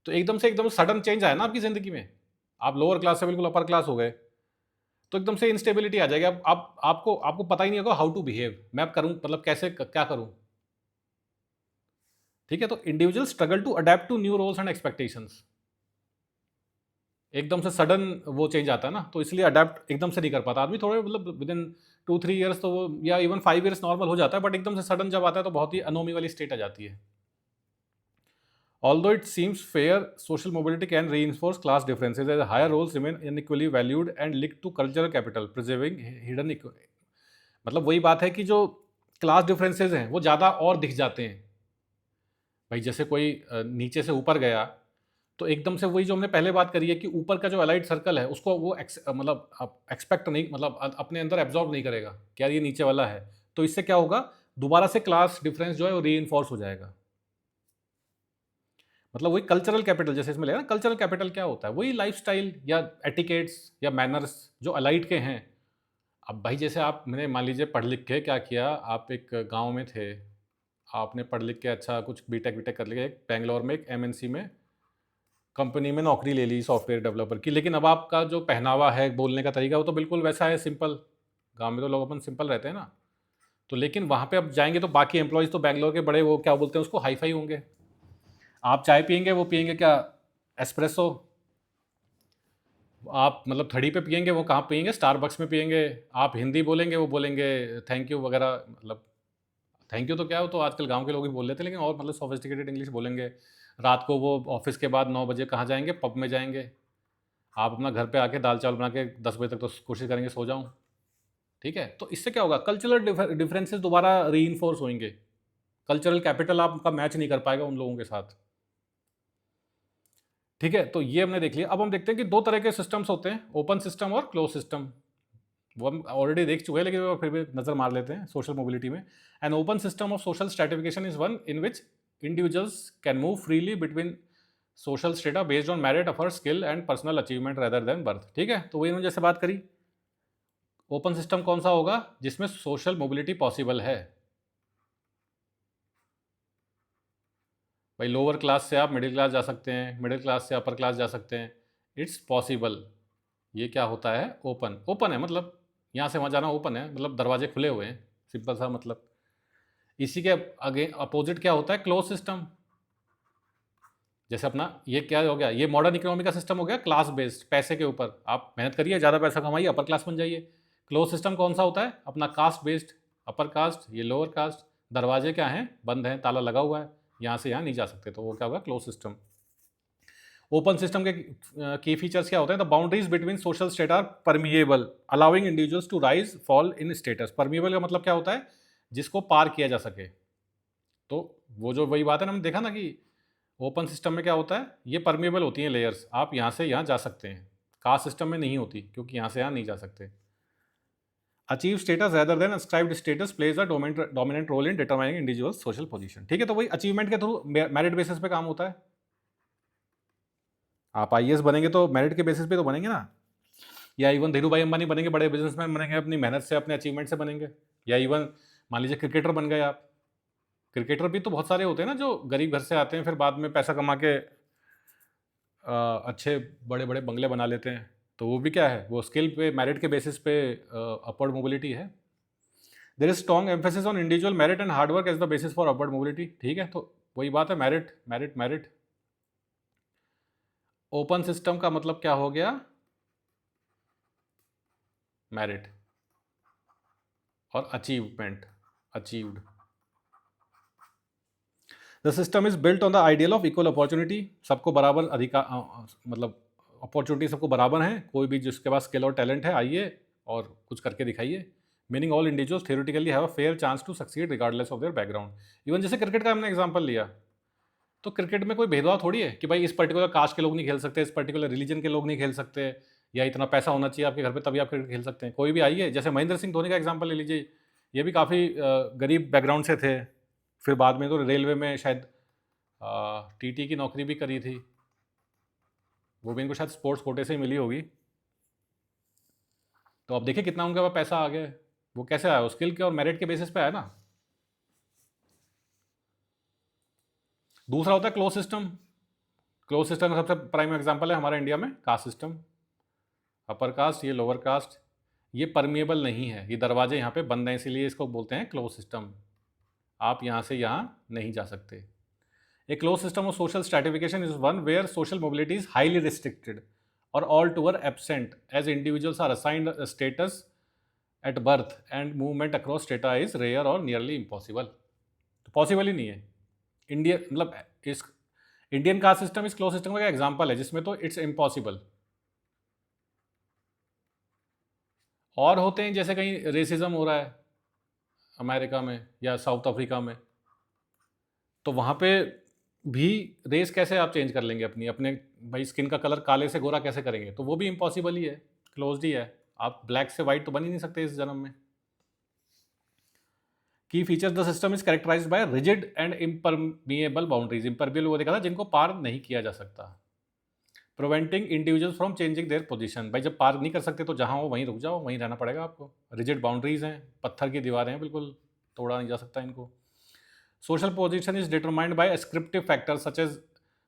तो एकदम सडन चेंज आया ना आपकी ज़िंदगी में, आप लोअर क्लास से बिल्कुल अपर क्लास हो गए, तो एकदम से इंस्टेबिलिटी आ जाएगी। अब आपको पता ही नहीं होगा हाउ टू बिहेव, मैं अब करूं मतलब कैसे क्या करूं, ठीक है। तो individual struggle to adapt to new roles and expectations, एकदम से सडन वो चेंज आता है ना, तो इसलिए अडेप्ट एकदम से नहीं कर पाता आदमी, थोड़े मतलब विद इन 2-3 ईयर्स तो वो, या इवन 5 ईयर्स नॉर्मल हो जाता है, बट एकदम से सडन जब आता है तो बहुत ही अनोमी वाली स्टेट आ जाती है। Although it seems fair, social mobility can reinforce class differences as higher roles remain unequally valued and linked to cultural capital, preserving hidden मतलब वही बात है कि जो क्लास डिफरेंसेस हैं वो ज़्यादा और दिख जाते हैं। भाई जैसे कोई नीचे से ऊपर गया तो एकदम से वही जो हमने पहले बात करी है कि ऊपर का जो अलाइड सर्कल है उसको वो मतलब एक्सपेक्ट नहीं, मतलब अपने अंदर एब्जॉर्ब नहीं करेगा कि यार ये नीचे वाला है, तो इससे क्या होगा, दोबारा से क्लास डिफरेंस जो है वो री हो जाएगा। मतलब वही कल्चरल कैपिटल, जैसे इसमें लिखा ना, कल्चरल कैपिटल क्या होता है, वही लाइफस्टाइल या एटिकेट्स या मैनर्स जो अलाइट के हैं। अब भाई जैसे आप, मैंने मान लीजिए पढ़ लिख के क्या किया, आप एक गांव में थे, आपने पढ़ लिख के अच्छा कुछ बीटेक वीटेक कर लिया, एक बेंगलोर में एक एमएनसी में कंपनी में नौकरी ले ली सॉफ्टवेयर डेवलपर की, लेकिन अब आपका जो पहनावा है, बोलने का तरीका, वो तो बिल्कुल वैसा है सिंपल। गाँव में तो लोग अपन सिंपल रहते हैं ना, तो लेकिन वहाँ पे अब जाएंगे तो बाकी एम्प्लॉयज़ तो बेंगलोर के बड़े वो क्या बोलते हैं उसको, हाई फाई होंगे। आप चाय पियेंगे, वो पियेंगे क्या, एस्प्रेसो। आप मतलब थड़ी पे पियेंगे, वो कहाँ पियेंगे? स्टारबक्स में पियेंगे। आप हिंदी बोलेंगे, वो बोलेंगे थैंक यू वगैरह, मतलब थैंक यू तो क्या, हो तो आजकल गांव के लोग ही बोल लेते हैं, लेकिन और मतलब सोफिस्टिकेटेड इंग्लिश बोलेंगे। रात को वो ऑफिस के बाद 9 बजे कहाँ जाएंगे? पब में जाएंगे। आप अपना घर पे आके दाल चावल बना के 10 बजे तक तो कोशिश करेंगे सो जाऊं। ठीक है, तो इससे क्या होगा? कल्चरल डिफरेंसेस दोबारा री होंगे। कल्चरल कैपिटल आपका मैच नहीं कर पाएगा उन लोगों के साथ। ठीक है, तो ये हमने देख लिया। अब हम देखते हैं कि दो तरह के सिस्टम्स होते हैं, ओपन सिस्टम और क्लोज सिस्टम। वो हम ऑलरेडी देख चुके हैं, लेकिन फिर भी नजर मार लेते हैं सोशल मोबिलिटी में। An open system of social stratification is one in which individuals can move freely between social strata based on merit, effort, skill and personal achievement rather than birth। ठीक है, तो वही उन्होंने जैसे बात करी, ओपन सिस्टम कौन सा होगा? जिसमें सोशल मोबिलिटी पॉसिबल है। भाई लोअर क्लास से आप मिडिल क्लास जा सकते हैं, मिडिल क्लास से अपर क्लास जा सकते हैं, इट्स पॉसिबल। ये क्या होता है? ओपन। ओपन है मतलब यहाँ से वहाँ जाना ओपन है, मतलब दरवाजे खुले हुए हैं, सिंपल सा मतलब। इसी के आगे अपोजिट क्या होता है? Close system. जैसे अपना ये क्या हो गया? ये मॉडर्न इकोनॉमी का सिस्टम हो गया क्लास बेस्ड, पैसे के ऊपर। आप मेहनत करिए, ज़्यादा पैसा कमाइए, अपर क्लास बन जाइए। क्लोज सिस्टम कौन सा होता है? अपना कास्ट बेस्ड, अपर कास्ट, ये लोअर कास्ट। दरवाजे क्या हैं? बंद हैं, ताला लगा हुआ है, यहाँ से यहाँ नहीं जा सकते, तो वो क्या होगा? Close system. ओपन सिस्टम के की फीचर्स क्या होते हैं? The boundaries between social state are permeable, allowing individuals to rise fall in status. Permeable का मतलब क्या होता है? जिसको पार किया जा सके। तो वो जो वही बात है ना, हमने देखा ना कि ओपन सिस्टम में क्या होता है? ये परमिएबल होती हैं लेयर्स, आप यहाँ से यहाँ जा सकते हैं। कास्ट सिस्टम में नहीं होती, क्योंकि यहाँ से यहाँ नहीं जा सकते। Achieve status rather than ascribed status plays a dominant role in determining individual social position. ठीक है, तो वही अचीवमेंट के थ्रू मेरिट बेसिस पे काम होता है। आप आईएएस बनेंगे तो मेरिट के बेसिस पे तो बनेंगे ना, या इवन धीरू भाई अंबानी बनेंगे, बड़े बिजनेसमैन बनेंगे, अपनी मेहनत से, अपने अचीवमेंट से बनेंगे। या इवन मान लीजिए क्रिकेटर बन गए आप। क्रिकेटर भी तो बहुत सारे होते हैं ना, जो गरीब घर से आते हैं, फिर बाद में पैसा कमा के अच्छे बड़े बड़े बंगले बना लेते हैं। तो वो भी क्या है? वो स्किल पे, मेरिट के बेसिस पे अपवर्ड मोबिलिटी है। There is strong emphasis on individual merit and hard work as the basis for upward mobility. ठीक है, तो वही बात है, merit merit merit. Open system का मतलब क्या हो गया? मेरिट और achievement, achieved. The system is built on the ideal of equal opportunity. सबको बराबर अधिकार, मतलब अपॉर्चुनिटी सबको बराबर है। कोई भी जिसके पास स्किल और टैलेंट है, आइए और कुछ करके दिखाइए। Meaning all individuals theoretically have a fair chance to succeed regardless of their background. Even जैसे क्रिकेट का हमने एग्जांपल लिया, तो क्रिकेट में कोई भेदभाव थोड़ी है कि भाई इस पर्टिकुलर कास्ट के लोग नहीं खेल सकते, इस पर्टिकुलर रिलीजन के लोग नहीं खेल सकते, या इतना पैसा होना चाहिए आपके घर पे तभी आप क्रिकेट खेल सकते हैं। कोई भी आइए, जैसे महेंद्र सिंह धोनी का एग्जांपल ले लीजिए। ये भी काफ़ी गरीब बैकग्राउंड से थे, फिर बाद में तो रेलवे में शायद टीटी की नौकरी भी करी थी। वो भी इनको शायद स्पोर्ट्स कोटे से ही मिली होगी। तो अब देखिए कितना उनके पास पैसा आ गया है। वो कैसे आया? स्किल के और मेरिट के बेसिस पे आया ना। दूसरा होता है क्लोज सिस्टम। क्लोज सिस्टम का सबसे प्राइम एग्जांपल है हमारा इंडिया में कास्ट सिस्टम। अपर कास्ट, ये लोअर कास्ट, ये परमिएबल नहीं है, ये दरवाजे यहाँ पे बंद हैं, इसीलिए इसको बोलते हैं क्लोज सिस्टम। आप यहाँ से यहाँ नहीं जा सकते। A closed system of social stratification is one where social mobility is highly restricted or altogether absent, as individuals are assigned a status at birth and movement across strata is rare or nearly impossible। तो possible ही नहीं है। India मतलब इस Indian caste system इस close system का example है, जिसमें तो इट्स इम्पॉसिबल। और होते हैं जैसे कहीं रेसिज्म हो रहा है अमेरिका में या साउथ अफ्रीका में, तो वहाँ पे भी रेस कैसे आप चेंज कर लेंगे अपनी, अपने भाई स्किन का कलर काले से गोरा कैसे करेंगे? तो वो भी इम्पॉसिबल ही है, क्लोज्ड ही है। आप ब्लैक से वाइट तो बन ही नहीं सकते इस जन्म में। Key features the system is characterised by rigid and impermeable boundaries. Impermeable वो देखा था जिनको पार नहीं किया जा सकता। Preventing individuals from changing their position. भाई जब पार नहीं कर सकते तो जहाँ हो वहीं रुक जाओ, वहीं रहना पड़ेगा आपको। रिजिड बाउंड्रीज हैं, पत्थर की दीवारें हैं, बिल्कुल तोड़ा नहीं जा सकता इनको। Social position is determined by ascriptive factors such as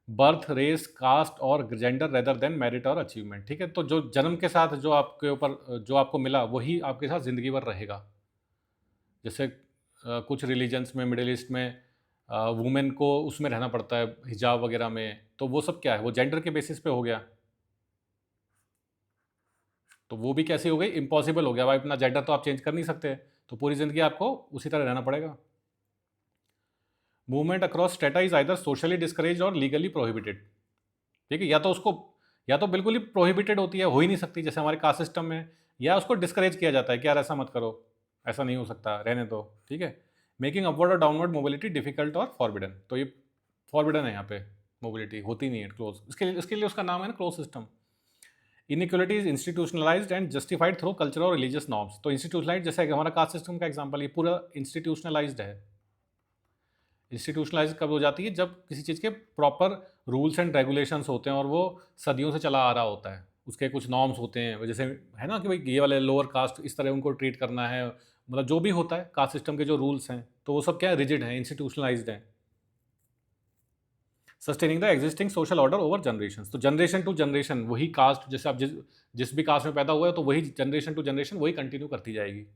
birth, race, caste और जेंडर रेदर देन मेरिट और अचीवमेंट। ठीक है, तो जो जन्म के साथ जो आपके ऊपर जो आपको मिला वही आपके साथ ज़िंदगी भर रहेगा। जैसे कुछ रिलीजन्स में, मिडिल ईस्ट में वुमेन को उसमें रहना पड़ता है हिजाब वगैरह में, तो वो सब क्या है? वो जेंडर के बेसिस पे हो गया। तो वो भी कैसी हो गई, इम्पॉसिबल हो गया भाई, अपना जेंडर तो आप चेंज कर नहीं सकते, तो पूरी ज़िंदगी आपको उसी तरह रहना पड़ेगा। Movement across strata is either socially discourage और लीगली प्रोहिबिटेड। ठीक है, या तो बिल्कुल ही प्रोहिबिटेड होती है, हो ही नहीं सकती जैसे हमारे कास्ट सिस्टम में, या उसको डिस्करेज किया जाता है कि यार ऐसा मत करो, ऐसा नहीं हो सकता, रहने दो। ठीक है, मेकिंग अपवर्ड और डाउनवर्ड मोबिलिटी डिफिकल्ट और फॉरबिडन, तो ये फॉरबिडन है यहाँ पे, मोबिलिटी होती नहीं है क्लोज, इसके लिए उसका नाम है ना close system. Inequality is institutionalised and justified through cultural और रिलीजियस नॉर्म्स, तो इंस्टीट्यूशनलाइज जैसे हमारा कास्ट सिस्टम का एग्जाम्पल, ये पूरा इंस्टीट्यूशनलाइज्ड है। इंस्टीट्यूशनलाइज कब हो जाती है, जब किसी चीज़ के प्रॉपर रूल्स एंड रेगुलेशंस होते हैं और वो सदियों से चला आ रहा होता है, उसके कुछ नॉर्म्स होते हैं, जैसे है ना कि भाई ये वाले लोअर कास्ट इस तरह उनको ट्रीट करना है, मतलब जो भी होता है कास्ट सिस्टम के जो रूल्स हैं, तो वो सब क्या है, रिजिड हैं, इंस्टीट्यूशनलाइज्ड हैं। Sustaining the existing social order over generation, तो जनरेशन टू जनरेशन वही कास्ट, जैसे आप जिस भी कास्ट में पैदा हुआ है तो वही जनरेशन टू जनरेशन वही कंटिन्यू करती जाएगी।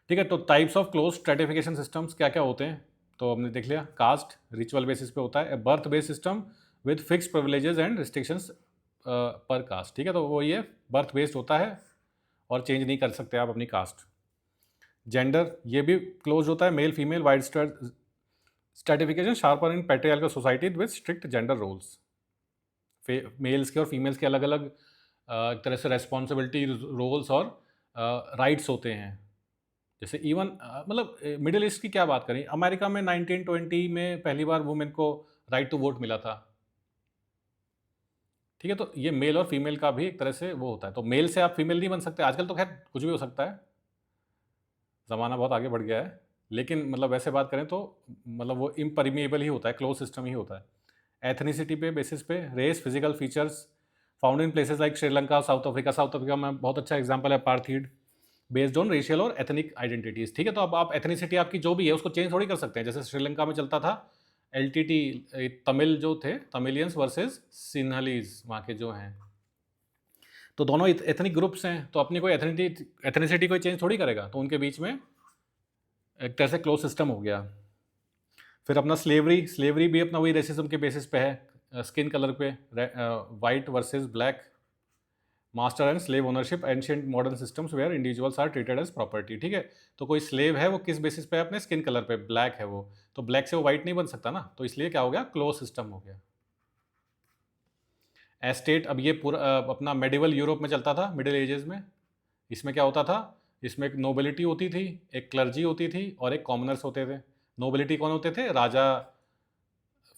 ठीक है, तो types of close stratification systems क्या क्या होते हैं, तो हमने देख लिया, कास्ट रिचुअल बेसिस पे होता है, birth based system with fix privileges and restrictions पर कास्ट। ठीक है, तो वो ये बर्थ बेस्ड होता है और चेंज नहीं कर सकते आप अपनी कास्ट। जेंडर ये भी क्लोज होता है, male female wide stratification sharper in patriarchal society with strict gender roles, males के और फीमेल्स के अलग अलग एक तरह से रेस्पॉन्सिबिलिटी रोल्स और राइट्स होते हैं। जैसे इवन मतलब मिडिल ईस्ट की क्या बात करें, अमेरिका में 1920 में पहली बार वुमेन को राइट टू वोट मिला था। ठीक है, तो ये मेल और फीमेल का भी एक तरह से वो होता है, तो मेल से आप फीमेल नहीं बन सकते, आजकल तो खैर कुछ भी हो सकता है, ज़माना बहुत आगे बढ़ गया है, लेकिन मतलब वैसे बात करें तो मतलब वो इम्परिमिएबल ही होता है, क्लोज सिस्टम ही होता है। एथनिसिटी पे बेसिस पे, race, physical features found in places like Sri Lanka, South Africa में बहुत अच्छा एग्जाम्पल है पार्थीड, बेस्ड ऑन रेशियल और एथनिक आइडेंटिटीज। ठीक है, तो अब आप एथनिसिटी आपकी जो भी है उसको चेंज थोड़ी कर सकते हैं, जैसे श्रीलंका में चलता था एलटीटी, तमिल जो थे, तमिलियंस वर्सेस सिन्हलीज वहाँ के जो हैं, तो दोनों एथनिक ग्रुप्स हैं, तो अपनी कोई एथनिसिटी कोई चेंज थोड़ी करेगा, तो उनके बीच में एक तरह से क्लोज सिस्टम हो गया। फिर अपना स्लेवरी भी अपना वही रेसिज्म के बेसिस पे है, स्किन कलर पे, white versus black, master and slave ownership, ancient modern systems where individuals are treated as property. ठीक है, तो कोई स्लेव है वो किस बेसिस पे है, अपने स्किन कलर पे, ब्लैक है वो, तो ब्लैक से वो वाइट नहीं बन सकता ना, तो इसलिए क्या हो गया, क्लोज सिस्टम हो गया। एस्टेट, अब ये पूरा अपना मेडिवल यूरोप में चलता था, मिडिल एजेस में, इसमें क्या होता था, इसमें एक नोबिलिटी होती थी, एक क्लर्जी होती थी और एक कॉमनर्स होते थे। नोबिलिटी कौन होते थे, राजा,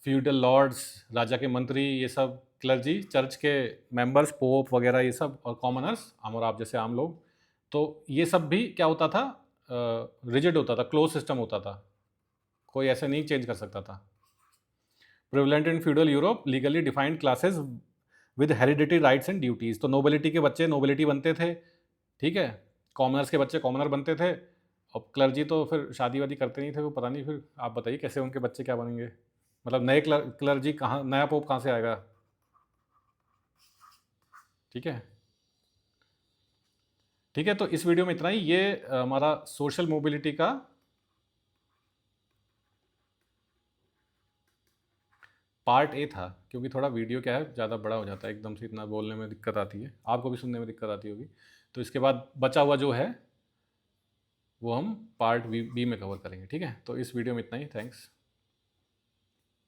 फ्यूडल लॉर्ड्स, राजा के मंत्री, ये सब, क्लर्जी चर्च के मेंबर्स, पोप वगैरह ये सब, और कॉमनर्स हम और आप जैसे आम लोग, तो ये सब भी क्या होता था, रिजिड होता था, क्लोज सिस्टम होता था, कोई ऐसे नहीं चेंज कर सकता था। Prevalent in feudal Europe, legally defined classes with hereditary rights and duties, तो नोबिलिटी के बच्चे नोबिलिटी बनते थे, ठीक है, कॉमनर्स के बच्चे कॉमनर बनते थे, और क्लर्जी तो फिर शादी वादी करते नहीं थे, वो पता नहीं, फिर आप बताइए कैसे उनके बच्चे क्या बनेंगे, मतलब नए क्लर्जी कहाँ, नया पोप कहाँ से आएगा। ठीक है, ठीक है, तो इस वीडियो में इतना ही, ये हमारा सोशल मोबिलिटी का पार्ट ए था, क्योंकि थोड़ा वीडियो क्या है ज़्यादा बड़ा हो जाता है, एकदम से इतना बोलने में दिक्कत आती है, आपको भी सुनने में दिक्कत आती होगी, तो इसके बाद बचा हुआ जो है वो हम पार्ट बी में कवर करेंगे। ठीक है, तो इस वीडियो में इतना ही, थैंक्स।